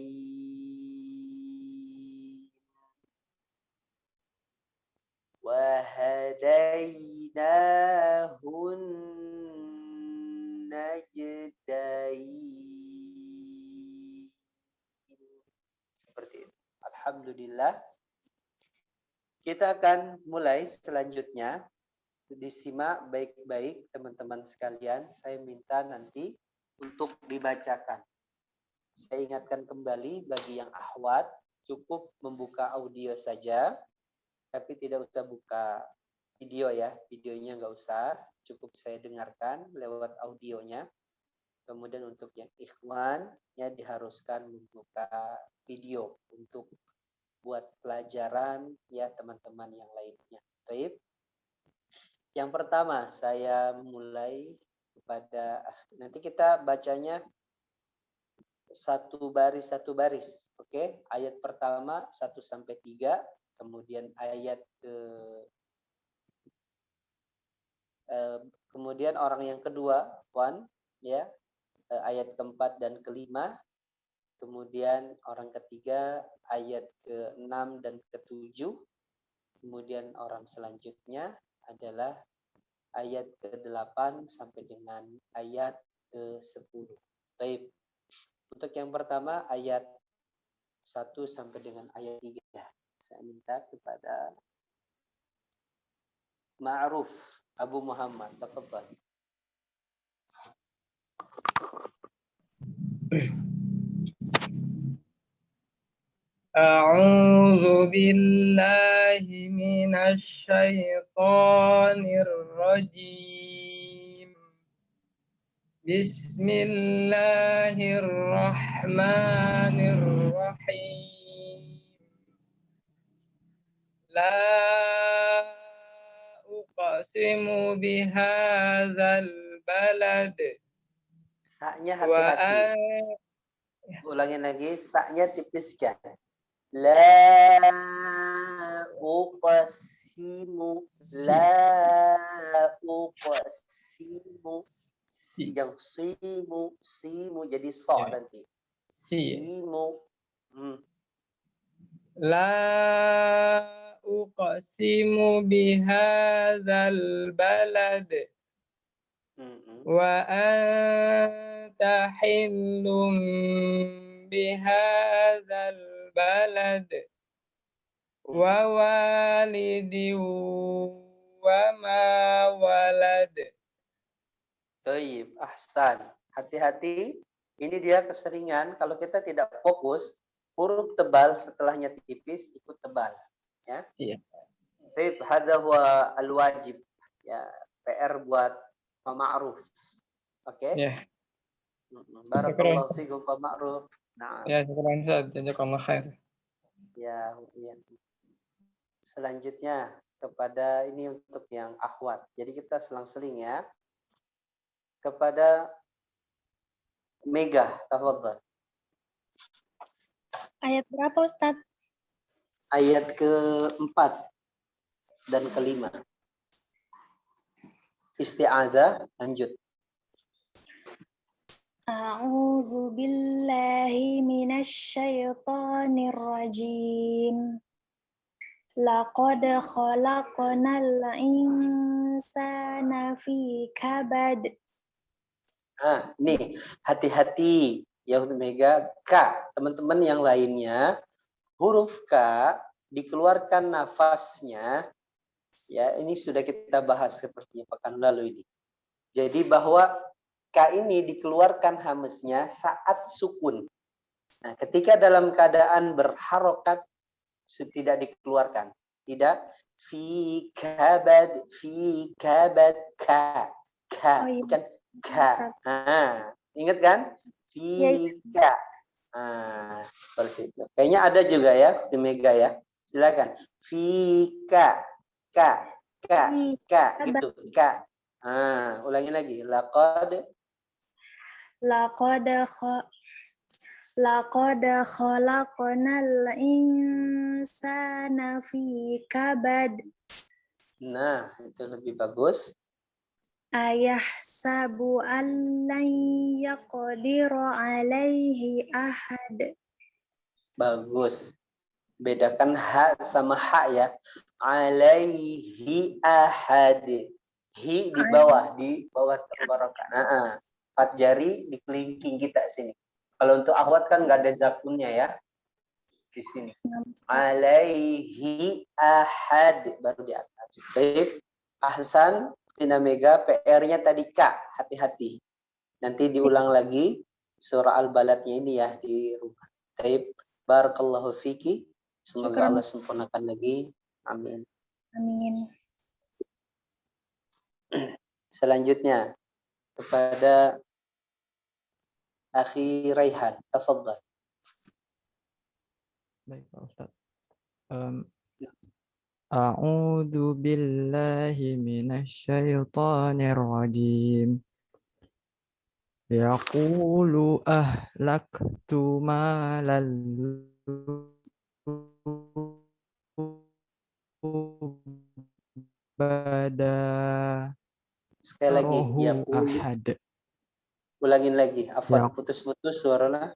Speaker 1: wa hadaynahun najdain. Seperti itu. Alhamdulillah. Kita akan mulai selanjutnya. Disimak baik-baik teman-teman sekalian. Saya minta nanti untuk dibacakan. Saya ingatkan kembali bagi yang akhwat, cukup membuka audio saja, tapi tidak usah buka video ya. Videonya nggak usah, cukup saya dengarkan lewat audionya. Kemudian untuk yang ikhwan, ya diharuskan membuka video untuk buat pelajaran ya teman-teman yang lainnya. Baik. Yang pertama saya mulai kepada nanti kita bacanya satu baris, oke? Ayat pertama 1 sampai 3, kemudian ayat kemudian orang yang kedua, Wan, ya, ayat keempat dan kelima, kemudian orang ketiga ayat ke-6 dan ke-7, kemudian orang selanjutnya adalah ayat ke-8 sampai dengan ayat ke-10. Baik. Untuk yang pertama ayat 1 sampai dengan ayat 3. Saya minta kepada Ma'ruf Abu Muhammad. Tafadhal.
Speaker 2: أعوذ بالله من الشيطان الرجيم بسم الله الرحمن الرحيم لا أقسم بهذا البلد
Speaker 1: Saknya hati-hati. Ulangin lagi, saknya tipiskan. La uqsimu, la uqsimu. Yang simu jadi so nanti. Simu.
Speaker 2: La uqsimu bihadzal balad wa anta hillum bihadzal balad wa walidin wa ma walad.
Speaker 1: Baik, ahsan. Hati-hati, ini dia keseringan kalau kita tidak fokus, huruf tebal setelahnya tipis ikut tebal, ya. Iya. Baik, hadza huwa al-wajib. Ya, PR buat Ma'ruf. Oke?
Speaker 2: Yeah.
Speaker 1: Barakallahu fikum Pak Ma'ruf. Nah,
Speaker 2: Ya, syukran Ustaz. Jazakallah khair.
Speaker 1: ya, iya. Selanjutnya kepada ini untuk yang akhwat. Jadi kita selang-seling ya. Kepada Mega, tafadhal.
Speaker 3: Ayat berapa Ustaz?
Speaker 1: Ayat keempat dan kelima. Isti'adzah, lanjut.
Speaker 3: A'udzu billahi minasyaitonir rajim. Laqad khalaqnal insana fi kabad.
Speaker 1: Nah, nih, hati-hati ya untuk Mega. K, teman-teman yang lainnya, huruf K dikeluarkan nafasnya. Ya, ini sudah kita bahas sepertinya pekan lalu ini. Jadi bahwa K ini dikeluarkan hamznya saat sukun. Nah, ketika dalam keadaan berharokat tidak dikeluarkan. Tidak. Fi kabad, K.
Speaker 3: Oh, iya.
Speaker 1: Bukan K.
Speaker 3: Ustaz.
Speaker 1: Nah, ingat kan?
Speaker 3: Iya,
Speaker 1: Fi K. Nah, seperti itu. Kayaknya ada juga ya, di Mega ya. Silakan. Fi K. Gitu. K. Ah, ulangi lagi.
Speaker 3: Laqad khalaqnal insana fi kabad.
Speaker 1: Nah, itu lebih bagus.
Speaker 3: Ayahsabu an lan yaqdira alaihi ahad.
Speaker 1: Bagus. Bedakan ha sama ha ya. Alaihi ahad. Hi di bawah tenggorokan. Nah, 4 jari di kelingking kita sini. Kalau untuk akhwat kan nggak ada zakunnya ya. Di sini. Alaihi ahad baru di atas. Baik. Ahsan, Tina Mega, PR-nya tadi K, hati-hati. Nanti diulang lagi surah Al-Baladnya ini ya di rumah. Baik. Barakallahu fiki. Semoga Allah sempurnakan lagi. Amin.
Speaker 3: Amin.
Speaker 1: Selanjutnya kepada Akhi Raihan, tafadhal.
Speaker 2: Baik, Pak Ustaz. A'udzu billahi minasyaitonir rajim. Yaqulu ahlaktu malal bada.
Speaker 1: Sekali lagi, ya
Speaker 2: Ahad.
Speaker 1: ulangin lagi. Afwan, putus-putus suaranya.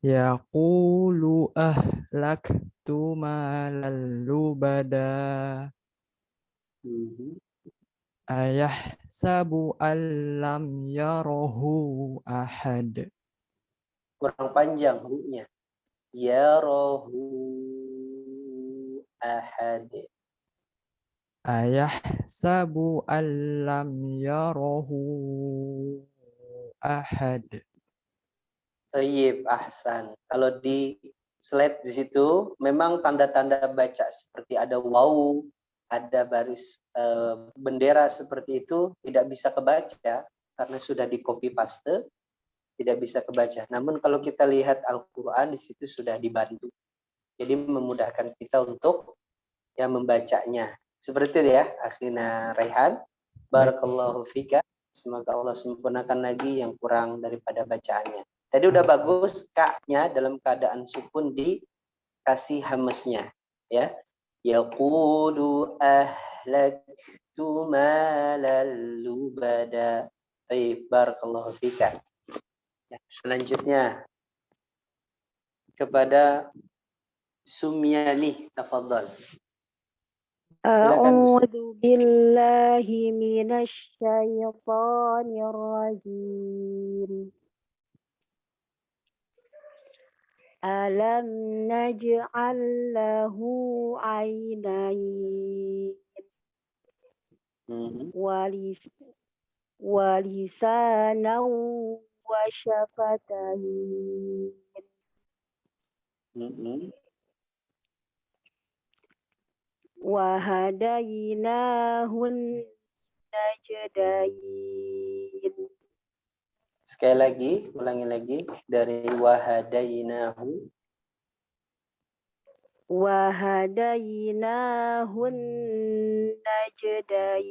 Speaker 2: Yaqulu ahlaktu malal lubada. Ayahsabu allam yarahu ahad.
Speaker 1: Kurang panjang hurufnya. Yarahu ahad.
Speaker 2: Ayahsabu allam yarahu ahad.
Speaker 1: Thayyib, ahsan. Kalau di slide di situ memang tanda-tanda baca seperti ada waw, ada baris bendera seperti itu tidak bisa kebaca karena sudah di copy paste, tidak bisa kebaca. Namun kalau kita lihat Al-Qur'an di situ sudah dibantu. Jadi memudahkan kita untuk ya membacanya. Seperti itu ya, Akhina Raihan. Barakallahu fika. Semoga Allah sempurnakan lagi yang kurang daripada bacaannya. Tadi udah bagus K-nya dalam keadaan sukun dikasih hamznya ya. Yaqulu ahlaktu malal lubada. Baik, barakallahu fika. Ya, selanjutnya kepada Sumyani, tafadhal.
Speaker 4: A'udzu billahi minasyaitonir rajim. Alam naj'al lahu 'ainayn wa lisanan wa syafatayn. Wa hadainahun najdain.
Speaker 1: Sekali lagi, ulangi lagi dari wahadainahu.
Speaker 4: Wahadainahun najdain.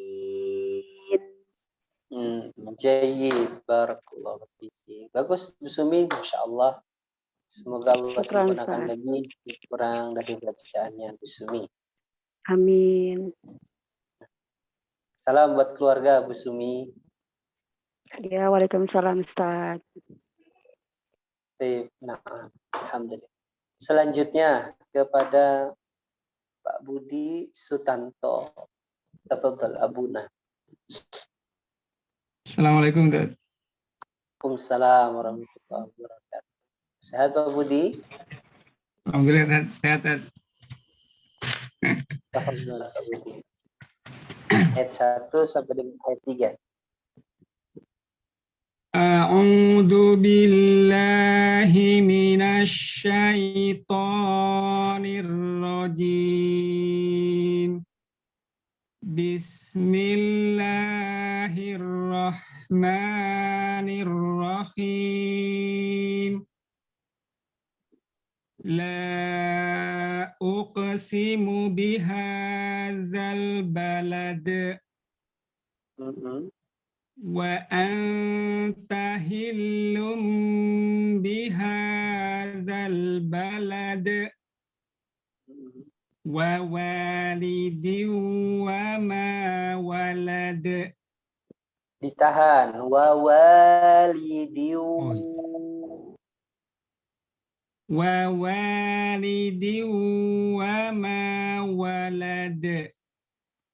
Speaker 1: Jayyid, barakallahu fiik. Bagus, Bu Sumi, Masya Allah. Semoga Allah
Speaker 4: Syukran,
Speaker 1: sempurnakan
Speaker 4: Ustaz.
Speaker 1: lagi kurang dari bacaannya Bu Sumi.
Speaker 4: Amin.
Speaker 1: Salam buat keluarga Bu Sumi.
Speaker 4: Ya, waalaikumsalam, Ustaz.
Speaker 1: Nah, alhamdulillah. Selanjutnya kepada Pak Budi Sutanto. Tafadhal Abuna.
Speaker 5: Assalamualaikum, Ustaz.
Speaker 1: Waalaikumsalam warahmatullahi wabarakatuh. Sehat Pak Budi?
Speaker 5: Alhamdulillah, Ustaz. Sehat, Ustaz.
Speaker 1: Alhamdulillah Pak Budi. Ayat 1 sampai dengan ayat 3.
Speaker 5: A'udzu billahi minasy syaithanir rajim. Bismillahirrahmanirrahim. La uqsimu bihadzal balad wa anta hillum bihadzal balad wa walidin wa ma walad.
Speaker 1: Ditahan. Wa walidiu.
Speaker 5: Wa walidin wa ma walad.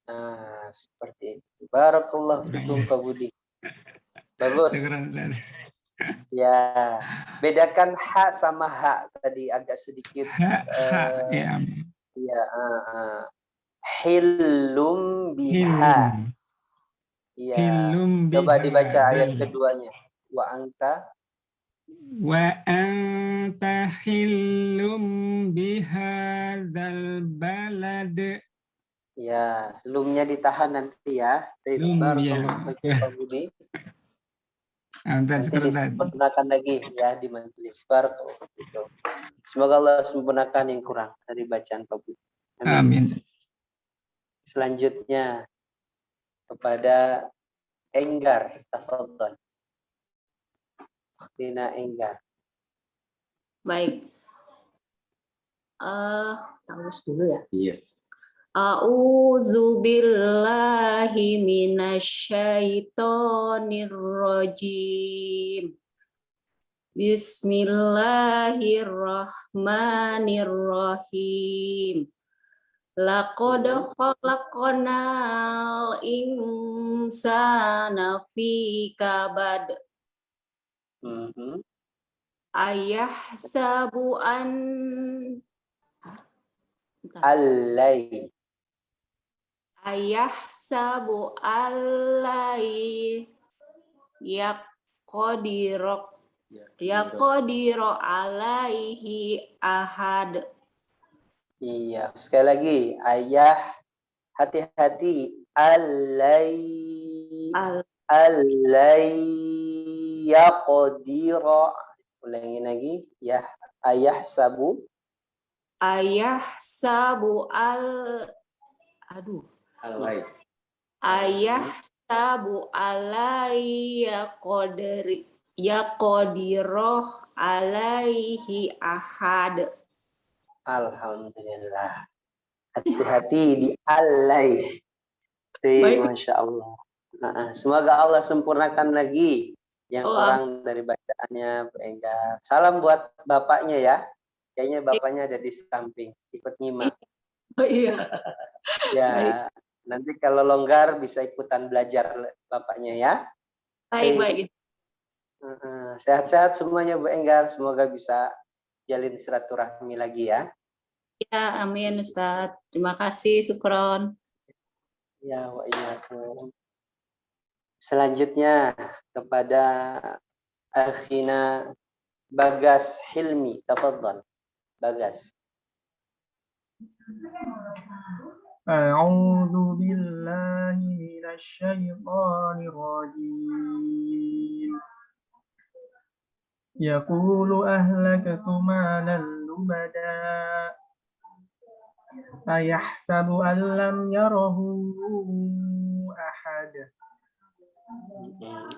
Speaker 1: Nah, seperti itu. Barakallahu fikum Pak Budi. Bagus. Ya, bedakan ha sama ha tadi agak sedikit.
Speaker 5: Ya.
Speaker 1: Ya, hillum biha. Ya.
Speaker 5: Hillum
Speaker 1: Coba
Speaker 5: biha.
Speaker 1: dibaca ayat keduanya. Wa anta.
Speaker 5: Wa anta hillum bihadzal balad.
Speaker 1: Ya, lumnya ditahan nanti ya. Barakallahu fikum Pak Budi. Nanti disempurnakan lagi ya di majelis. Barakallahu fikum. Semoga Allah sempurnakan yang kurang dari bacaan Pak Budi.
Speaker 5: Amin.
Speaker 1: Selanjutnya kepada Enggar, tafadhol. Tina Enggar.
Speaker 6: Baik. Tahu dulu ya.
Speaker 1: Iya.
Speaker 6: A'udzu billahi minasyaitonir rajim. Bismillahirrahmanirrahim. Laqad khalaqnal insana fi kabad. Ayahsabu an
Speaker 1: Allai.
Speaker 6: Ayahsabu allai yaqdiru alaihi ahad.
Speaker 1: Iya, sekali lagi. Ayah, hati-hati. Allai yaqdira. Ulangi lagi. Ya, ayah sabu.
Speaker 6: Ayahsabu alai yaqdiru alaihi ahad.
Speaker 1: Alhamdulillah. Hati-hati di alai. Masya Allah. Semoga Allah sempurnakan lagi yang orang dari bacaannya Enggar. Salam buat bapaknya ya. Kayaknya bapaknya ada di samping, ikut nyimak.
Speaker 6: Oh iya.
Speaker 1: Ya, nanti kalau longgar bisa ikutan belajar bapaknya ya.
Speaker 6: Baik.
Speaker 1: Sehat-sehat semuanya Bu Enggar. Semoga bisa jalin silaturahmi lagi ya.
Speaker 6: Ya, amin Ustaz. Terima kasih, syukron.
Speaker 1: Ya, wa iyyakum. Selanjutnya kepada akhina Bagas Hilmi, tafadhal. Bagas.
Speaker 7: A'udzu billahi minasy syaithanir rajim. يقول أهلكت مالا لبدا أيحسب أن لم يره أحد.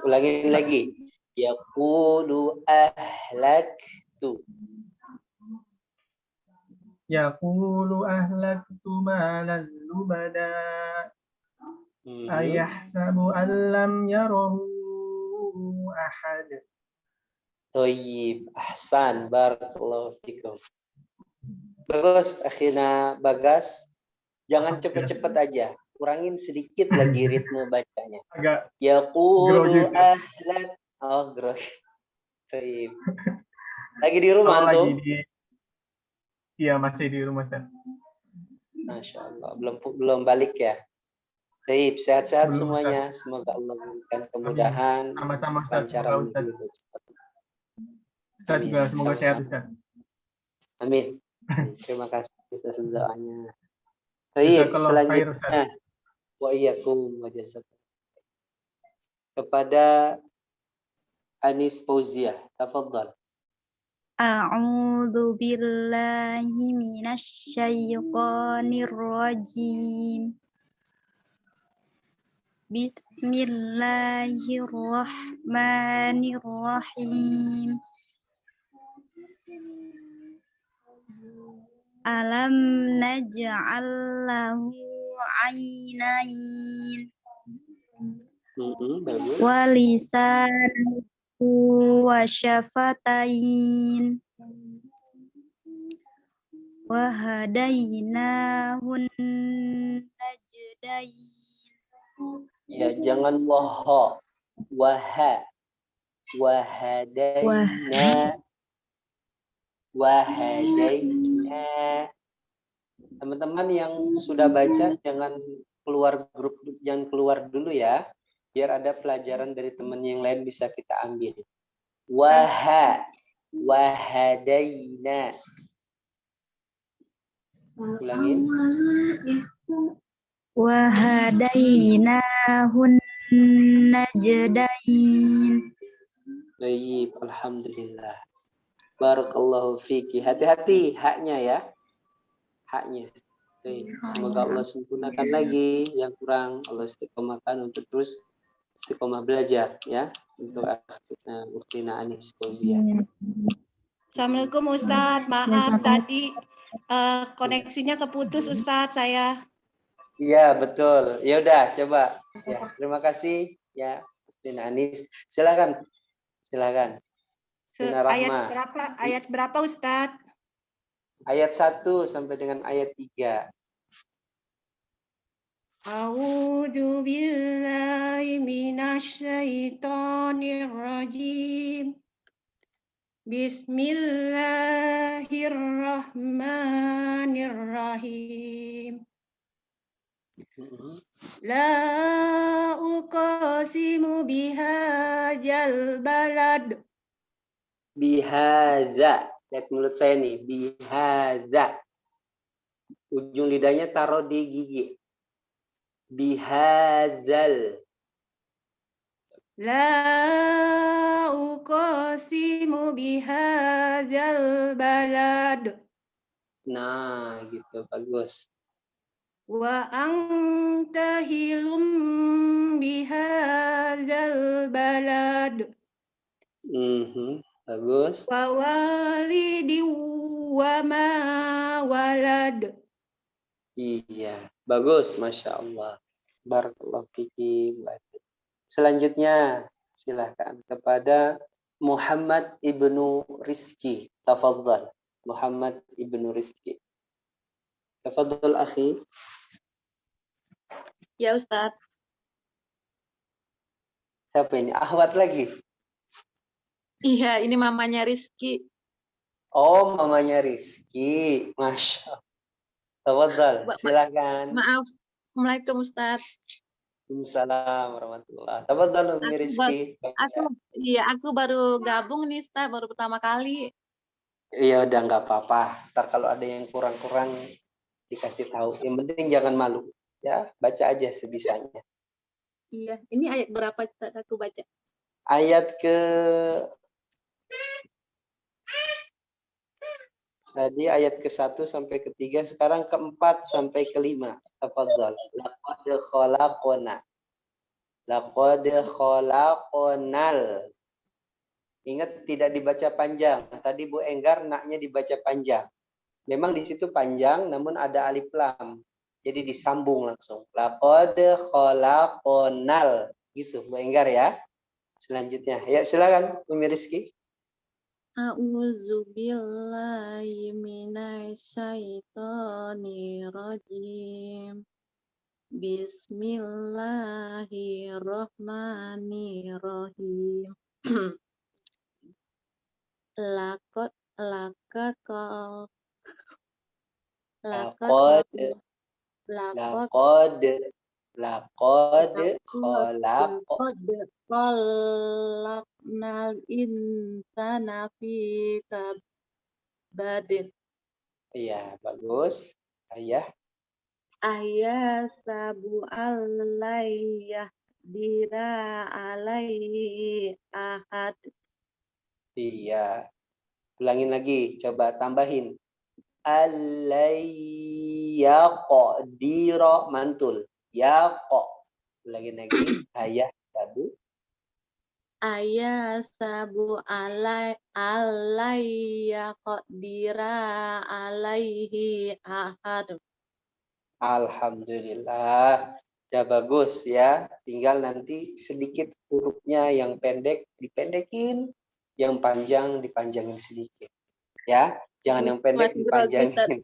Speaker 1: Ulangin lagi. Yaqulu ahlaktu.
Speaker 7: يقول أهلكت مالا لبدا أيحسب أن لم يره أحد.
Speaker 1: Toyib, ahsan, barakallahu fikum. Bagus, akhirnya Bagas. Jangan cepet-cepet aja. Kurangin sedikit lagi ritme bacanya.
Speaker 7: Agak
Speaker 1: Yaqulu
Speaker 7: grogi.
Speaker 1: ahlak. Oh, grogi. Toyib. Lagi di rumah tuh?
Speaker 7: Iya, masih di rumah, Ustaz.
Speaker 1: Masya Allah. Belum balik ya? Toyib, sehat-sehat
Speaker 7: Belum,
Speaker 1: semuanya. Semoga Allah memberikan kemudahan.
Speaker 7: Sama-sama, Ustaz.
Speaker 1: Lancar
Speaker 7: Semoga Ustaz. Ustaz juga semoga sehat, Ustaz.
Speaker 1: Amin. Terima kasih atas doanya. Baik, selanjutnya wa iyyakum wa jazakum. Kepada Anis Fauziah, tafadhal.
Speaker 3: A'udzu billahi minasy syaithanir rajim. Bismillahirrahmanirrahim. Alam naj'al lahu 'ainain
Speaker 1: Bagus.
Speaker 3: wa lisanan wa syafatain wa hadainahun najdain.
Speaker 1: Ya, jangan waha. Waha. Wahadaina. Wahadaina. Teman-teman yang sudah baca jangan keluar grup, jangan keluar dulu ya, biar ada pelajaran dari teman yang lain bisa kita ambil. Wahadaina. Ulangin.
Speaker 3: Wahadainahun najdain.
Speaker 1: Baik, alhamdulillah. Barakallahu fiki. Hati-hati haknya ya. Haknya. Baik. Semoga Allah sempurnakan lagi yang kurang. Allah istiqomahkan untuk terus istiqomah belajar ya untuk Uktina Anis Fauziah.
Speaker 8: Assalamualaikum Ustadz. Maaf tadi koneksinya keputus Ustadz saya.
Speaker 1: Iya betul. Ya udah coba. Ya, terima kasih ya Uktina Anis. Silakan.
Speaker 8: Ayat berapa Ustadz?
Speaker 1: Ayat 1 sampai dengan ayat 3.
Speaker 8: A'udzu billahi minasy syaithanir rajim. Bismillahirrahmanirrahim. La uqasimu bihadzal balad.
Speaker 1: Bihadza. Lihat mulut saya nih. Bihadza. Ujung lidahnya taruh di gigi. Bihadzal.
Speaker 8: La uqasimu bihadzal balad.
Speaker 1: Nah, gitu. Bagus.
Speaker 8: Wa anta hilum bihadzal balad.
Speaker 1: Bagus.
Speaker 8: Wa walidi wa ma walad.
Speaker 1: Iya, bagus, Masya Allah. Barakallahu fiki. Selanjutnya, silakan kepada Muhammad ibnu Rizki. Tafadhal. Muhammad ibnu Rizki. Tafadhal, akhi.
Speaker 6: Ya Ustadz.
Speaker 1: Siapa ini? Ahwat lagi?
Speaker 6: Iya, ini mamanya Rizky.
Speaker 1: Oh, mamanya Rizky. Masya Allah. Tafadhal, silakan.
Speaker 6: Maaf. Assalamualaikum Ustadz.
Speaker 1: Waalaikumsalam warahmatullahi. Tafadhal Umi Rizky.
Speaker 6: Aku baru gabung nih Ustadz, baru pertama kali.
Speaker 1: Iya udah nggak apa-apa. Ntar kalau ada yang kurang-kurang dikasih tahu. Yang penting jangan malu. Ya, baca aja sebisanya.
Speaker 6: Iya, ini ayat berapa aku baca?
Speaker 1: Ayat ke Tadi ayat ke-1 sampai ke-3, sekarang ke-4 sampai ke-5. Tafadhal. Laqad khalaqna. Laqad khalaqnal. Ingat tidak dibaca panjang. Tadi Bu Enggar naknya dibaca panjang. Memang di situ panjang namun ada alif lam. Jadi disambung langsung. Laqad khalaqnal. Gitu Bu Enggar ya. Selanjutnya. Ya silakan Umi Rizky.
Speaker 6: A'udzu billahi minasyaitonir rajim. Bismillahirrahmanirrahim. Laqad laqad
Speaker 1: Laqad
Speaker 6: laqad khalaqnal insana fi kabad.
Speaker 1: Iya, bagus.
Speaker 6: Ayah sabu alayah dira alaihi ahad.
Speaker 1: Iya. Ulangin lagi, coba tambahin. Alayyaqdira mantul. Yaqa. Ulangin lagi. Ayah sabu.
Speaker 6: Ayah sabu alayya qadira alaihi ahad.
Speaker 1: Alhamdulillah. Udah bagus ya. Tinggal nanti sedikit hurufnya yang pendek dipendekin, yang panjang dipanjangin sedikit. Ya, jangan yang pendek dipanjangin.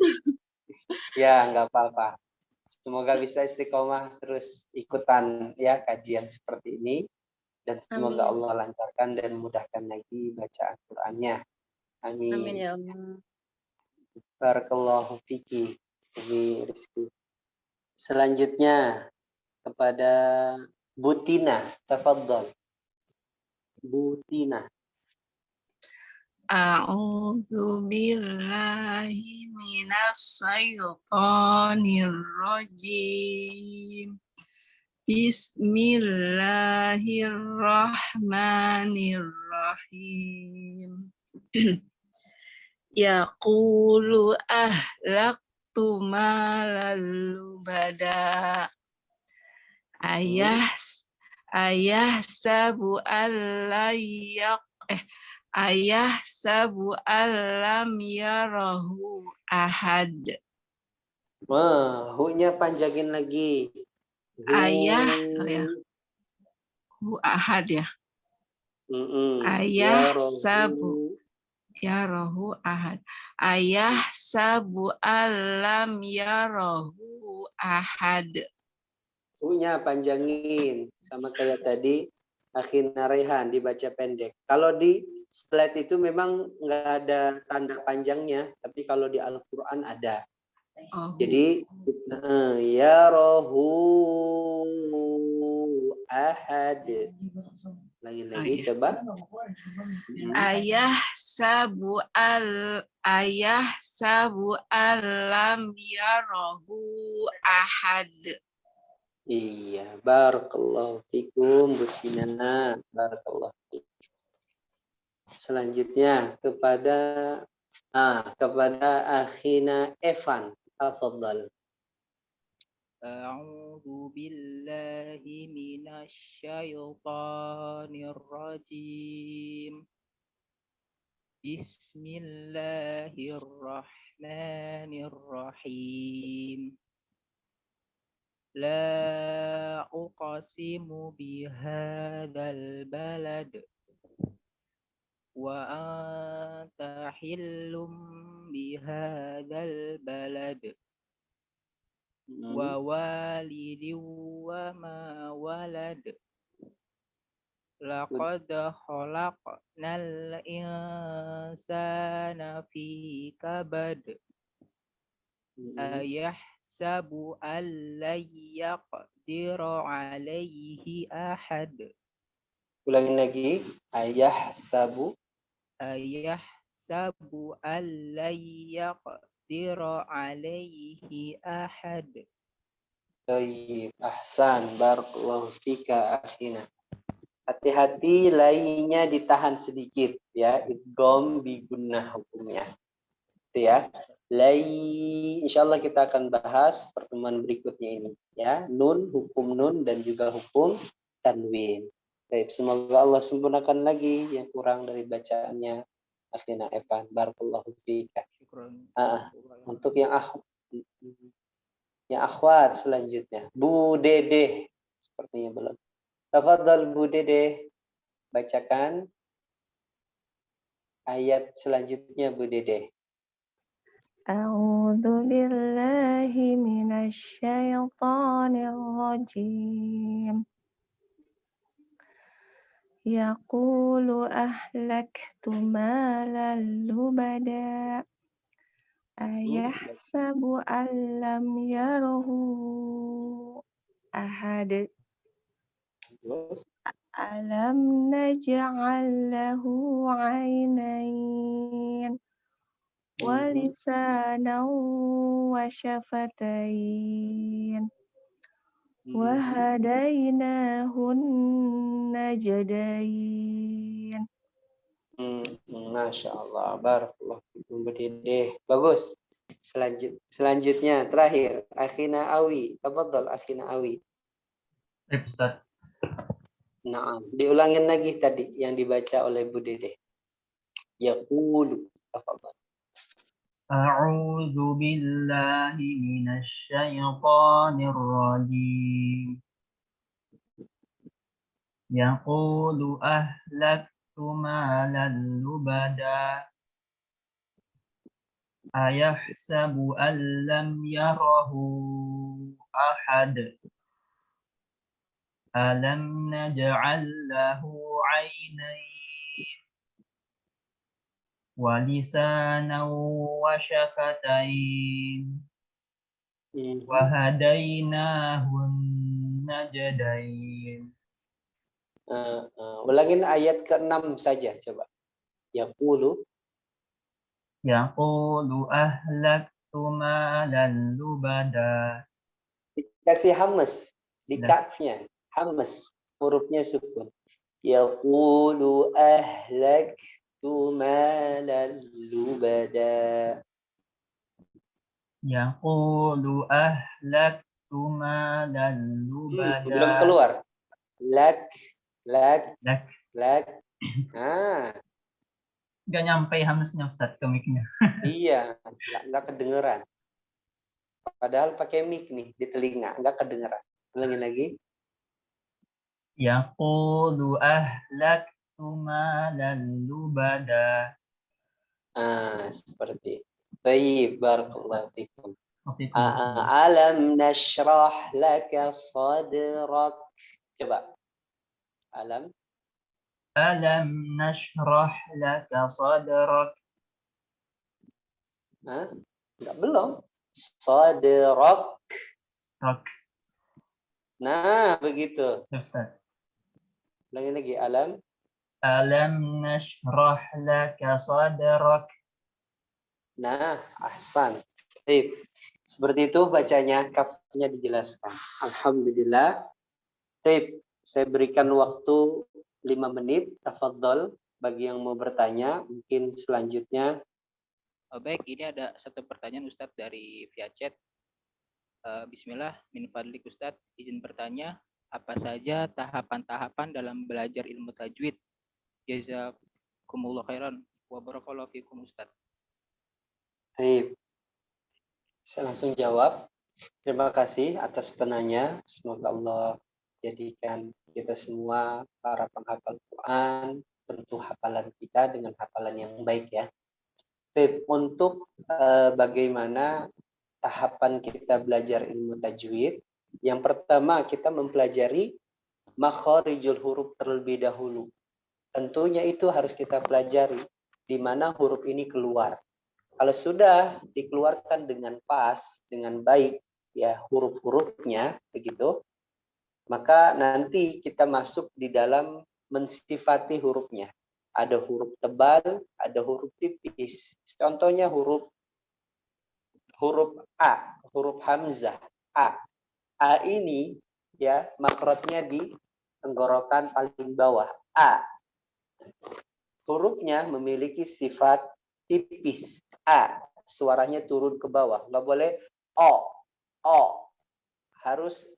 Speaker 1: Ya, nggak apa-apa. Semoga bisa istiqomah terus ikutan ya kajian seperti ini. Dan semoga
Speaker 6: Amin.
Speaker 1: Allah lancarkan dan mudahkan lagi bacaan Qur'annya. Amin.
Speaker 6: Amin ya Allah.
Speaker 1: Barakallahu fiki. Umi Rizky. Selanjutnya kepada Butina, tafadhol. Butina.
Speaker 8: A'udzu billahi minasyaitonir rajim. Bismillahirrahmanirrahim. Yaqulu ahlaktu malal lubada. Ayah sabu alam yarahu ahad.
Speaker 1: Wah, hu-nya panjangin lagi.
Speaker 8: Hu ahad ya. Yarahu ahad. Ayah sabu alam yarahu ahad.
Speaker 1: Hu-nya panjangin. Sama kayak tadi, Akhina Rehan dibaca pendek. Kalau di slide itu memang nggak ada tanda panjangnya, tapi kalau di Al-Quran ada. Jadi, yarahu ahad. Lagi-lagi coba.
Speaker 8: Ayah sabu alam yarahu ahad.
Speaker 1: Iya, barakallahu fikum Butina. Barakallahu fikum. Selanjutnya kepada Akhina Evan. Tafadhal.
Speaker 2: A'udzu billahi minasyaitonir rajim. Bismillahirrahmanirrahim. La uqsimu bihadzal balad wa anta hillum bihadzal balad wa walidin wa ma walad. Laqad khalaqnal insana fi kabad. Ayahsabu an lan yaqdira alaihi ahad.
Speaker 1: Ulangin lagi. Ayahsabu
Speaker 2: an lan yaqdira alaihi ahad.
Speaker 1: Baik, ahsan, barakallahu fika akhina. Hati-hati lainnya ditahan sedikit ya, idgham bi gunnah hukumnya. Itu ya. Lai, insyaallah kita akan bahas pertemuan berikutnya ini ya. Nun, hukum nun dan juga hukum tanwin. Baik, semoga Allah sempurnakan lagi yang kurang dari bacaannya Akhina Evan. Barakallahu fika.
Speaker 2: Syukron.
Speaker 1: Untuk yang akhwat selanjutnya, Bu Dede sepertinya belum. Tafadhal Bu Dede, bacakan ayat selanjutnya Bu Dede.
Speaker 9: A'udzu billahi minasy syaithanir rajim. Yaqulu ahlaktu malan lubada. Ayahsabu an lam yarahu ahad. Alam naj'al lahu 'ainayn wa lisanan wa syafatain wa hadainahun najdain.
Speaker 1: Masya Allah, barakallahu fikum Bu Dede. Bagus. Selanjutnya terakhir Akhina Awi. Tafadhal Akhina Awi.
Speaker 7: Ustaz.
Speaker 1: Naam, diulangin lagi tadi yang dibaca oleh Bu Dede. Yaqulu. Tafadhal.
Speaker 7: A'udzu billahi minasy syaithanir rajim. Yaqulu ahlaktu malan lubada. Ayahsabu an lam yarahu ahad. Alam naj'al lahu 'ainayn wa lisanan wa syafatain wa hadainahun najdain.
Speaker 1: Ulangin ayat ke-6 saja coba. Yaqulu
Speaker 7: Ahlaktu malan lubada.
Speaker 1: dikasih hamas di kafnya. Hamas, hurufnya sukun. Yaqulu ahlaktu malan lubada.
Speaker 7: Yaqulu ahlaktu malan lubada.
Speaker 1: Belum keluar. Lak.
Speaker 7: Nggak nyampe hamzahnya Ustaz ke mic-nya.
Speaker 1: Iya, nggak kedengeran. Padahal pakai mic nih di telinga, nggak kedengeran. Ulangi lagi.
Speaker 7: Yaqulu ahlaktu malan lubada.
Speaker 1: Seperti baik, barakallahu fikum. Alam nashrah laka sadrak. Coba. Alam
Speaker 7: nashrah laka sadrak.
Speaker 1: Enggak, belum. Sadrak. Nah, begitu.
Speaker 7: Ustaz.
Speaker 1: Lagi alam
Speaker 7: nashrah laka sadrak.
Speaker 1: Nah, ahsan. Baik. Seperti itu bacanya, kafnya dijelaskan. Alhamdulillah. Baik, saya berikan waktu 5 menit. Tafadhol bagi yang mau bertanya. Mungkin selanjutnya.
Speaker 2: Baik, ini ada satu pertanyaan Ustadz dari via chat. Bismillah, min fadlik Ustadz, izin bertanya, apa saja tahapan-tahapan dalam belajar ilmu tajwid? Jazakumullah khairan wa barakallahu fikum Ustadz.
Speaker 1: Baik. Saya langsung jawab. Terima kasih atas penanya. Semoga Allah jadikan kita semua para penghafal Quran, tentu hafalan kita dengan hafalan yang baik ya. Untuk bagaimana tahapan kita belajar ilmu tajwid, yang pertama kita mempelajari makharijul huruf terlebih dahulu. Tentunya itu harus kita pelajari di mana huruf ini keluar. Kalau sudah dikeluarkan dengan pas, dengan baik ya huruf-hurufnya begitu, maka nanti kita masuk di dalam mensifati hurufnya. Ada huruf tebal, ada huruf tipis. Contohnya huruf A, huruf hamzah A. A ini ya makrotnya di tenggorokan paling bawah A. Hurufnya memiliki sifat tipis A. suaranya turun ke bawah. Nggak boleh o, harus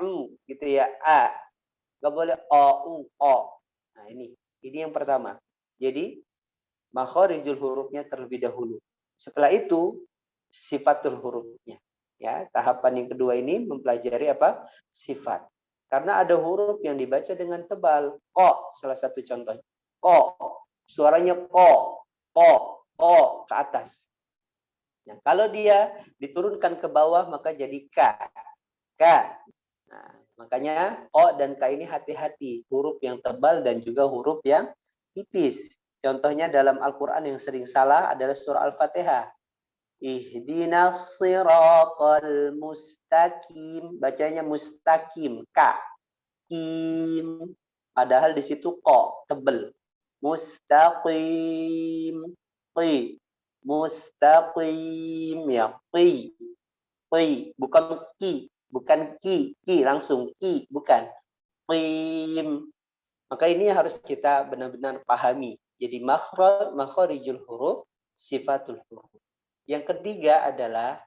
Speaker 1: u gitu ya, nggak boleh o. Nah ini yang pertama. Jadi makharijul hurufnya terlebih dahulu. Setelah itu sifatul hurufnya. Ya, tahapan yang kedua ini mempelajari apa? Sifat. Karena ada huruf yang dibaca dengan tebal. Ko, salah satu contohnya. Ko, suaranya ko ke atas. Nah, kalau dia diturunkan ke bawah maka jadi ka. Nah, makanya o dan ka ini hati-hati, huruf yang tebal dan juga huruf yang tipis. Contohnya dalam Al-Quran yang sering salah adalah surah Al-Fatihah. Ihdinas siratal mustaqim, bacanya mustaqim, ka, kim. Padahal di situ ko, tebel. Mustaqim, qi, mustaqim ya, qi, bukan ki, langsung ki, bukan. Qim. Maka ini harus kita benar-benar pahami. Jadi makharijul huruf, sifatul huruf. Yang ketiga adalah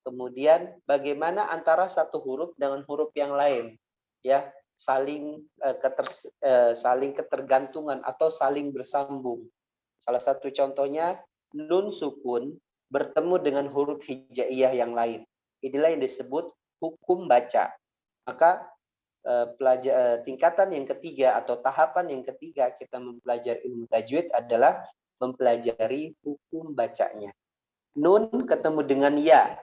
Speaker 1: kemudian bagaimana antara satu huruf dengan huruf yang lain, ya, saling ketergantungan atau saling bersambung. Salah satu contohnya nun sukun bertemu dengan huruf hijaiyah yang lain. Inilah yang disebut hukum baca. Maka tingkatan yang ketiga atau tahapan yang ketiga kita mempelajari ilmu tajwid adalah mempelajari hukum bacanya. Nun ketemu dengan ya,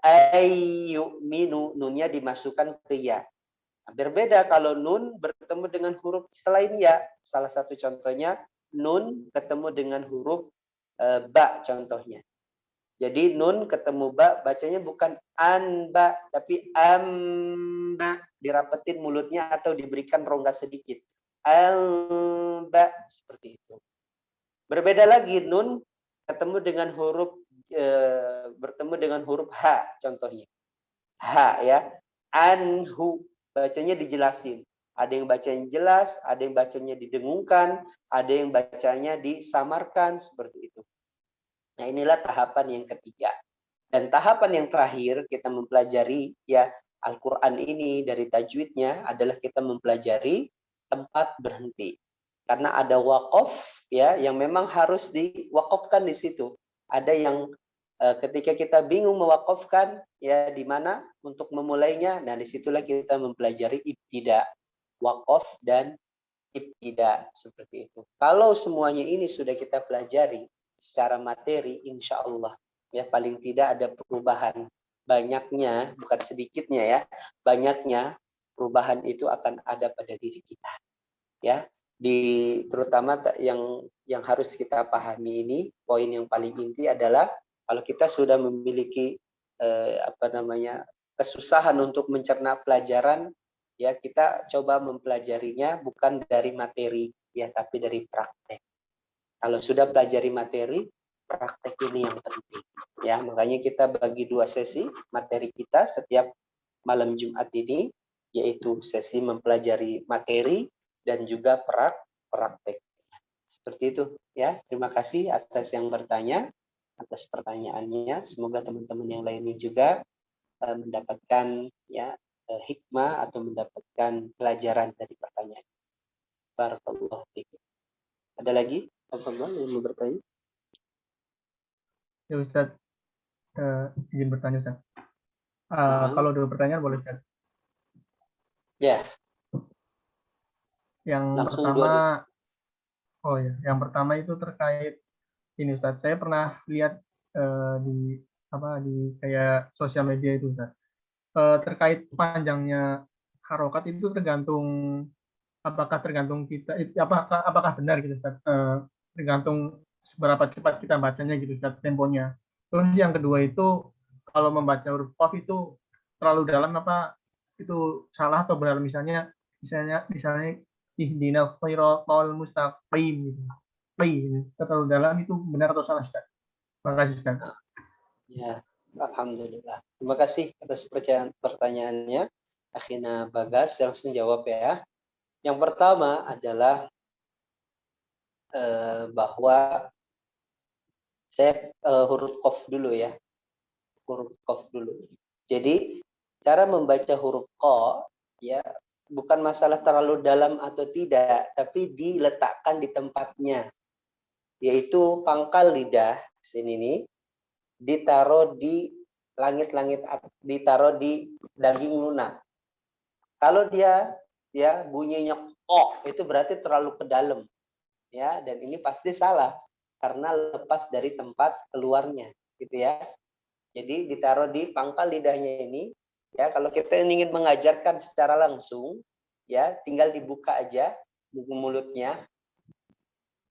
Speaker 1: ayyuminu, nunnya dimasukkan ke ya. Berbeda kalau nun bertemu dengan huruf selain ya. Salah satu contohnya nun ketemu dengan huruf ba contohnya. Jadi nun ketemu ba, bacanya bukan anba tapi amba, dirapetin mulutnya atau diberikan rongga sedikit. Amba, seperti itu. Berbeda lagi nun bertemu dengan huruf ha contohnya. Ha ya. Anhu, bacanya dijelasin. Ada yang bacanya jelas, ada yang bacanya didengungkan, ada yang bacanya disamarkan, seperti itu. Nah, inilah tahapan yang ketiga. Dan tahapan yang terakhir kita mempelajari ya Al-Qur'an ini dari tajwidnya adalah kita mempelajari tempat berhenti. Karena ada waqaf ya yang memang harus diwakafkan di situ. Ada yang ketika kita bingung mewakafkan ya di mana untuk memulainya, nah disitulah kita mempelajari ibtida, waqaf dan ibtida, seperti itu. Kalau semuanya ini sudah kita pelajari secara materi, insya Allah ya paling tidak ada perubahan, banyaknya bukan sedikitnya ya, banyaknya perubahan itu akan ada pada diri kita ya. Terutama yang harus kita pahami ini, poin yang paling inti adalah kalau kita sudah memiliki kesusahan untuk mencerna pelajaran, ya kita coba mempelajarinya bukan dari materi ya, tapi dari praktek. Kalau sudah pelajari materi, praktek ini yang penting ya. Makanya kita bagi 2 sesi materi kita setiap malam Jumat ini, yaitu sesi mempelajari materi dan juga praktek. Seperti itu ya. Terima kasih atas yang bertanya, atas pertanyaannya. Semoga teman-teman yang lainnya juga mendapatkan ya hikmah atau mendapatkan pelajaran dari pertanyaan. Barakallahu fiikum. Ada lagi teman-teman yang mau bertanya?
Speaker 10: Ya Ustaz, izin bertanya Ustaz. Kalau ada pertanyaan boleh Ustaz.
Speaker 1: Ya.
Speaker 10: Yang pertama itu terkait ini Ustaz. Saya pernah lihat di kayak sosial media itu Ustaz. Terkait panjangnya harokat itu apakah tergantung kita, apakah benar gitu Ustaz? Tergantung seberapa cepat kita bacanya gitu Ustaz, temponya. Terus yang kedua itu kalau membaca huruf qaf itu terlalu dalam apa itu salah atau benar, misalnya ihdinas siratal mustaqim gitu. Terlalu dalam itu benar atau salah Ustaz? Terima kasih Ustaz.
Speaker 1: Ya, alhamdulillah. Terima kasih atas pertanyaannya. Akhina Bagas, langsung jawab ya. Yang pertama adalah bahwa Saya huruf qaf dulu ya. Huruf qaf dulu. Jadi cara membaca huruf qa ya bukan masalah terlalu dalam atau tidak, tapi diletakkan di tempatnya. Yaitu pangkal lidah sini nih ditaruh di langit-langit, ditaruh di daging lunak. Kalau dia ya bunyinya qa itu berarti terlalu ke dalam. Ya, dan ini pasti salah karena lepas dari tempat keluarnya gitu ya. Jadi ditaruh di pangkal lidahnya ini ya. Kalau kita ingin mengajarkan secara langsung ya tinggal dibuka aja buku mulutnya.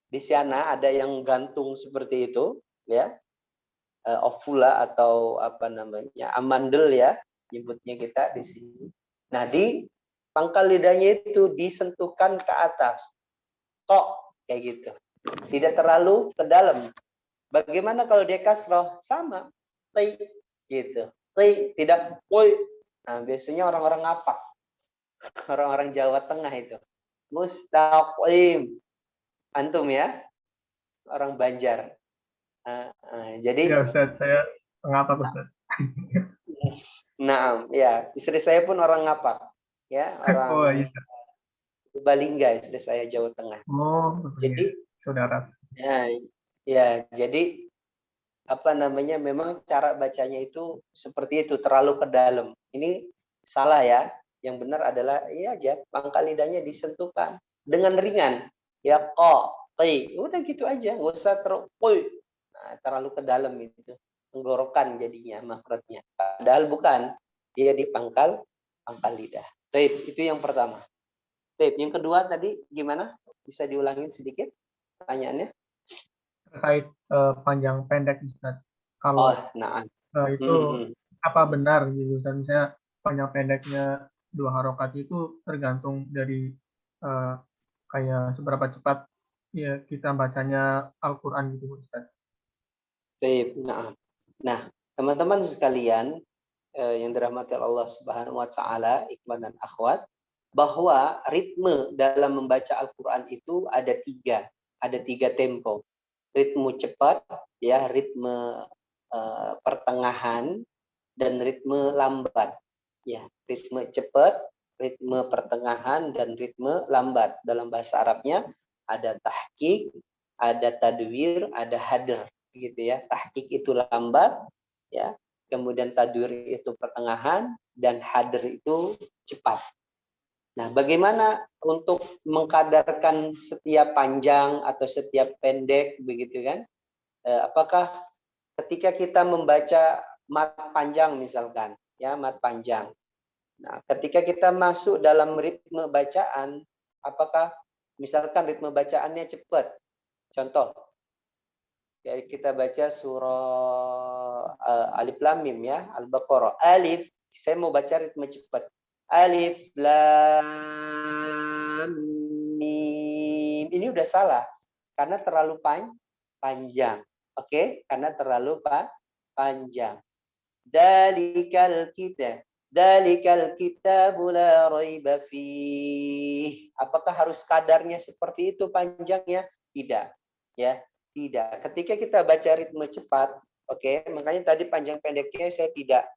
Speaker 1: Di sana ada yang gantung seperti itu ya. Ovula atau apa namanya amandel ya nyebutnya kita di sini. Nah, di pangkal lidahnya itu disentuhkan ke atas. Tok kayak gitu. Tidak terlalu ke dalam. Bagaimana kalau dia kasroh? Sama. Ti gitu. Ti tidak woi. Nah, biasanya orang-orang ngapak. Orang-orang Jawa Tengah itu. Mustaqim. Antum ya? Orang Banjar. Jadi
Speaker 10: Ya Ustaz, saya ngapak Ustaz.
Speaker 1: nah, ya, istri saya pun orang ngapak. Ya, orang
Speaker 10: Oh iya.
Speaker 1: Balingga, istri saya Jawa Tengah.
Speaker 10: Oh,
Speaker 1: Jadi
Speaker 10: saudara.
Speaker 1: ya, jadi apa namanya? Memang cara bacanya itu seperti itu, terlalu ke dalam. Ini salah ya. Yang benar adalah iya aja, pangkal lidahnya disentuhkan dengan ringan. Ya qa, qi. Udah gitu aja, nggak usah terlalu ke dalam itu. Tenggorokan jadinya makhrajnya. Padahal bukan. Dia di pangkal lidah. Baik, itu yang pertama. Baik, yang kedua tadi gimana? Bisa diulangin sedikit pertanyaannya?
Speaker 10: Terkait panjang pendek Ustaz. Kalau itu apa benar gitu Ustaz? Misalnya panjang pendeknya 2 harokat itu tergantung dari kayak seberapa cepat ya kita bacanya Al-Qur'an gitu Ustaz.
Speaker 1: Baik, nah, teman-teman sekalian yang dirahmati Allah Subhanahu wa taala, ikhwan dan akhwat, bahwa ritme dalam membaca Al-Qur'an itu ada 3. Ada 3 tempo. Ritme cepat, ya, ritme pertengahan, dan ritme lambat. Ya, ritme cepat, ritme pertengahan, dan ritme lambat. Dalam bahasa Arabnya ada tahqiq, ada tadwir, ada hadr, gitu ya. Tahqiq itu lambat, ya. Kemudian tadwir itu pertengahan, dan hadr itu cepat. Nah, bagaimana untuk mengkadarkan setiap panjang atau setiap pendek, begitu kan? Apakah ketika kita membaca mat panjang misalkan, ya mat panjang. Nah, ketika kita masuk dalam ritme bacaan, apakah misalkan ritme bacaannya cepat? Contoh, ya kita baca surah Alif Lam Mim ya, Al-Baqarah. Alif, saya mau baca ritme cepat. Alif Lam Mim. Ini udah salah karena terlalu panjang. Oke, karena terlalu panjang. Dalikal kitabu la raiba fih. Apakah harus kadarnya seperti itu panjangnya? Tidak. Ya, tidak. Ketika kita baca ritme cepat, oke, makanya tadi panjang pendeknya saya tidak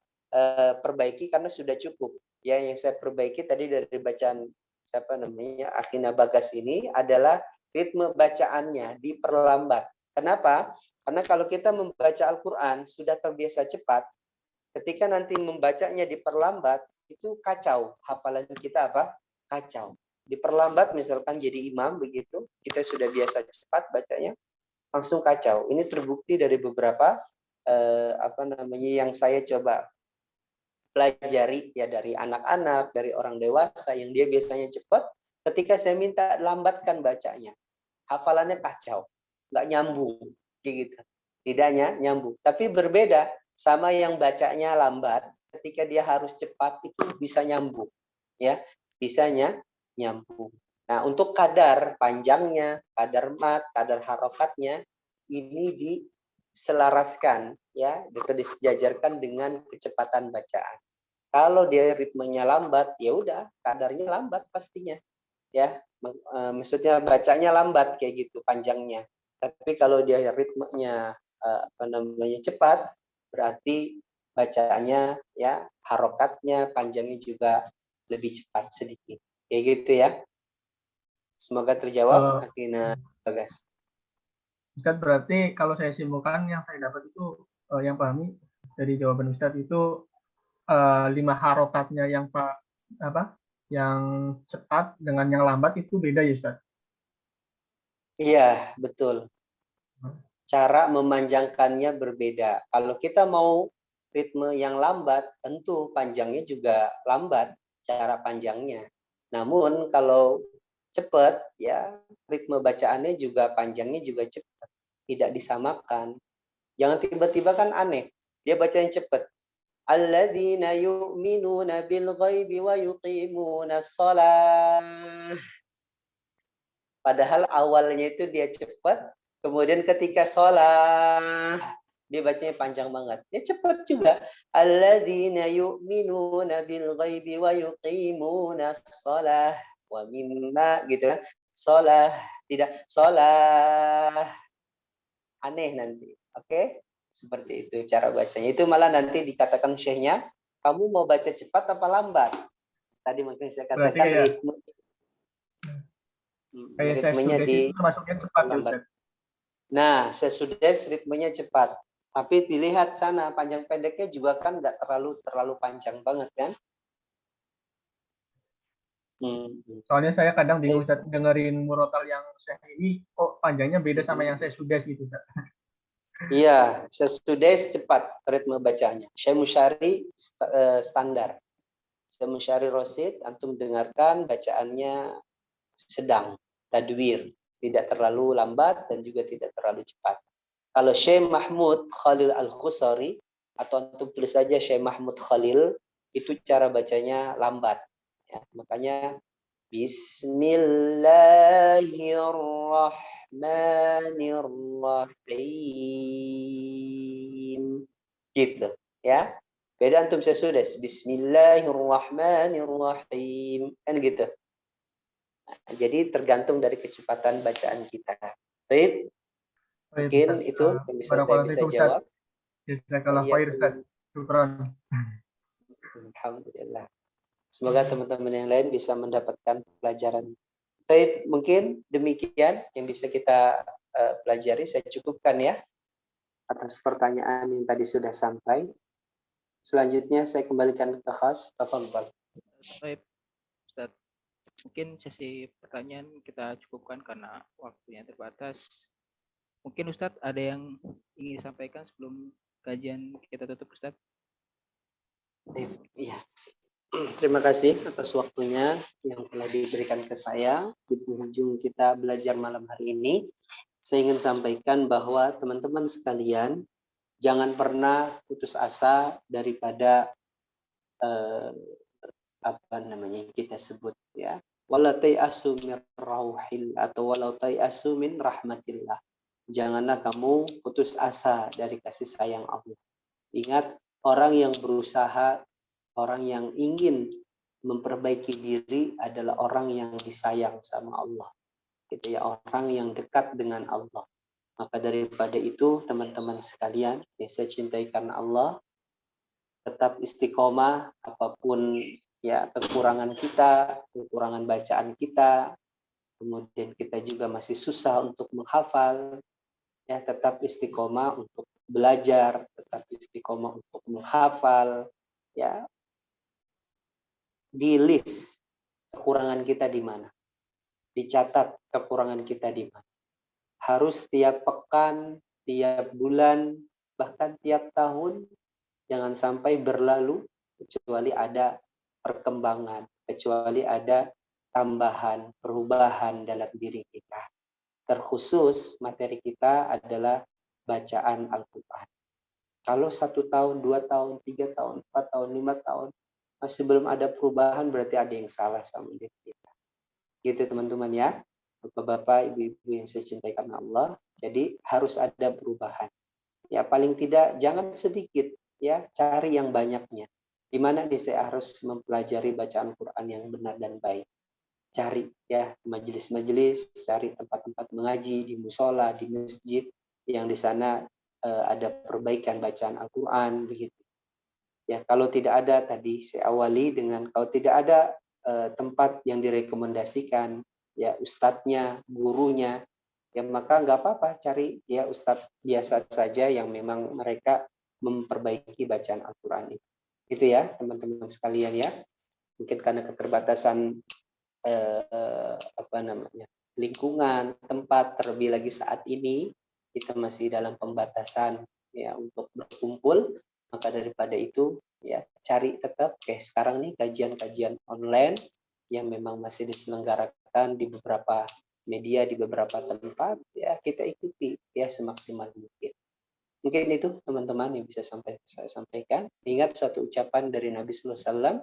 Speaker 1: perbaiki karena sudah cukup. Ya, yang saya perbaiki tadi dari bacaan siapa namanya Akhina Bagas ini adalah ritme bacaannya diperlambat. Kenapa? Karena kalau kita membaca Al-Quran sudah terbiasa cepat, ketika nanti membacanya diperlambat itu kacau. Hafalan kita apa? Kacau. Diperlambat misalkan jadi imam begitu, kita sudah biasa cepat bacanya, langsung kacau. Ini terbukti dari beberapa yang saya coba pelajari ya, dari anak-anak, dari orang dewasa yang dia biasanya cepat, ketika saya minta lambatkan bacanya, hafalannya kacau, nggak nyambung, kayak gitu. Tidaknya nyambung, tapi berbeda sama yang bacanya lambat, ketika dia harus cepat itu bisa nyambung, ya, bisanya nyambung. Nah, untuk kadar panjangnya, kadar mat, kadar harokatnya ini diselaraskan, ya, atau disejajarkan dengan kecepatan bacaan. Kalau dia ritmenya lambat, ya udah kadarnya lambat pastinya, ya. Maksudnya bacanya lambat kayak gitu panjangnya. Tapi kalau dia ritmenya cepat, berarti bacaannya ya harokatnya panjangnya juga lebih cepat sedikit. Kayak gitu ya. Semoga terjawab. Akhirnya Bagas.
Speaker 10: Ustadz, berarti kalau saya simpulkan yang saya dapat itu yang pahami dari jawaban Ustadz itu 5 harokatnya yang yang cepat dengan yang lambat itu beda ya Ustadz?
Speaker 1: Iya, betul. Cara memanjangkannya berbeda. Kalau kita mau ritme yang lambat, tentu panjangnya juga lambat, cara panjangnya. Namun kalau cepat, ya ritme bacaannya juga panjangnya juga cepat, tidak disamakan. Jangan tiba-tiba kan aneh, dia bacanya cepat. Alladzina yu'minuna bil ghaibi wa yuqimuna shalah. Padahal awalnya itu dia cepat, kemudian ketika sholat dia bacanya panjang banget. Ya cepat juga. Alladzina yu'minuna bil ghaibi wa yuqimuna shalah wa mimma gitu kan. Shalah, tidak shalah. Aneh nanti. Oke? Seperti itu cara bacanya. Itu malah nanti dikatakan syekhnya, kamu mau baca cepat apa lambat? Tadi mungkin saya katakan ritme. Ritmenya di lambat. Nah, sesudah ritmenya cepat. Tapi dilihat sana panjang pendeknya juga kan nggak terlalu panjang banget kan?
Speaker 10: Soalnya saya kadang bingung Ustaz, dengerin murotal yang saya ini kok panjangnya beda sama yang saya sudah gitu Ustaz.
Speaker 1: Iya, sesudah cepat ritme bacanya. Syekh Musyari standar. Syekh Musyari Rosid, antum dengarkan bacaannya sedang, tadwir, tidak terlalu lambat dan juga tidak terlalu cepat. Kalau Syekh Mahmud Khalil Al-Khusari atau antum tulis saja Syekh Mahmud Khalil, itu cara bacanya lambat. Ya, makanya Bismillahirrahmanirrahim. Gitu, ya. Beda antum sesudah Bismillahirrahmanirrahim. Kan gitu. Nah, jadi tergantung dari kecepatan bacaan kita. Baik. Mungkin itu yang bisa saya jawab. Alhamdulillah. Semoga teman-teman yang lain bisa mendapatkan pelajaran. Baik, mungkin demikian yang bisa kita pelajari. Saya cukupkan ya atas pertanyaan yang tadi sudah sampai. Selanjutnya saya kembalikan ke khas. Tafadhol.
Speaker 2: Baik, Ustaz. Mungkin sesi pertanyaan kita cukupkan karena waktunya terbatas. Mungkin Ustadz ada yang ingin disampaikan sebelum kajian kita tutup, Ustadz?
Speaker 1: Iya. Terima kasih atas waktunya yang telah diberikan ke saya di penghujung kita belajar malam hari ini. Saya ingin sampaikan bahwa teman-teman sekalian jangan pernah putus asa daripada apa namanya kita sebut ya. Wala tai'asu min rauhil atau walau tai'asu min rahmatillah. Janganlah kamu putus asa dari kasih sayang Allah. Ingat, orang yang berusaha, orang yang ingin memperbaiki diri adalah orang yang disayang sama Allah. Gitu ya, orang yang dekat dengan Allah. Maka daripada itu, teman-teman sekalian, yang saya cintai karena Allah, tetap istiqomah apapun ya kekurangan kita, kekurangan bacaan kita, kemudian kita juga masih susah untuk menghafal. Ya, tetap istiqomah untuk belajar, tetap istiqomah untuk menghafal, ya. Di list kekurangan kita di mana, dicatat kekurangan kita di mana. Harus tiap pekan, tiap bulan, bahkan tiap tahun, jangan sampai berlalu kecuali ada perkembangan, kecuali ada tambahan, perubahan dalam diri kita. Terkhusus materi kita adalah bacaan Al-Quran. Kalau 1 tahun, 2 tahun, 3 tahun, 4 tahun, 5 tahun, masih belum ada perubahan, berarti ada yang salah sama diri kita. Gitu teman-teman ya. Bapak-bapak, ibu-ibu yang saya cintai karena Allah. Jadi harus ada perubahan. Ya paling tidak jangan sedikit, ya cari yang banyaknya. Di mana saya harus mempelajari bacaan Quran yang benar dan baik. Cari ya majelis-majelis, cari tempat-tempat mengaji di musola, di masjid yang di sana ada perbaikan bacaan Al-Quran begitu. Ya, kalau tidak ada tadi saya awali dengan kalau tidak ada tempat yang direkomendasikan, ya ustadznya, gurunya, ya maka nggak apa-apa cari ya ustadz biasa saja yang memang mereka memperbaiki bacaan Al-Quran itu. Itu ya teman-teman sekalian ya. Mungkin karena keterbatasan lingkungan, tempat, terlebih lagi saat ini kita masih dalam pembatasan ya untuk berkumpul, maka daripada itu ya cari tetap kayak sekarang nih kajian-kajian online yang memang masih diselenggarakan di beberapa media, di beberapa tempat, ya kita ikuti ya semaksimal mungkin. Mungkin itu teman-teman yang bisa saya sampaikan. Ingat suatu ucapan dari Nabi sallallahu alaihi wasallam,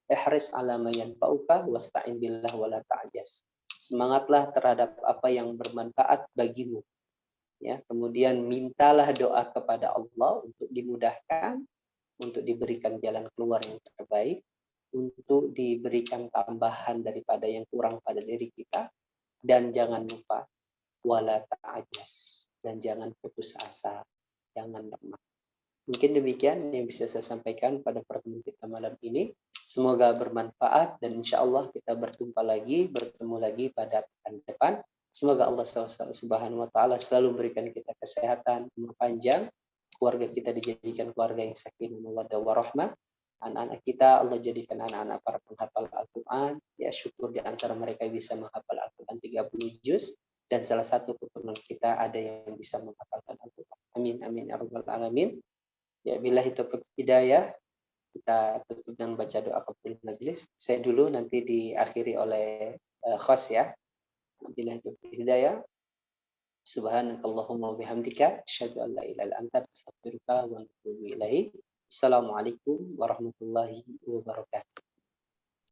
Speaker 1: ihris ala ma yanfa'uka wasta'in billah wala ta'jas. Semangatlah terhadap apa yang bermanfaat bagimu. Ya, kemudian mintalah doa kepada Allah untuk dimudahkan, untuk diberikan jalan keluar yang terbaik, untuk diberikan tambahan daripada yang kurang pada diri kita, dan jangan lupa wala ta'jas, dan jangan putus asa, jangan lemah. Mungkin demikian yang bisa saya sampaikan pada pertemuan kita malam ini. Semoga bermanfaat dan insya Allah kita berjumpa lagi, bertemu lagi pada pekan depan. Semoga Allah Subhanahu wa Ta'ala selalu memberikan kita kesehatan, umur panjang, keluarga kita dijadikan keluarga yang sakinah mawaddah warahmah. Anak-anak kita Allah jadikan anak-anak para penghafal Al-Quran. Ya syukur di antara mereka bisa menghafal Al-Quran 30 juz. Dan salah satu keturunan kita ada yang bisa menghafalkan Al-Quran. Amin, amin, ya rabbal alamin. Ya, billahi taufiq hidayah. Kita tutup dengan baca doa kafaratul majlis. Saya dulu nanti diakhiri oleh khos ya. Billahi taufiq hidayah. Subhanakallahumma wabihamdika asyhadu an la ilaha illa anta astaghfiruka wa atubu ilaik. Assalamualaikum warahmatullahi wabarakatuh.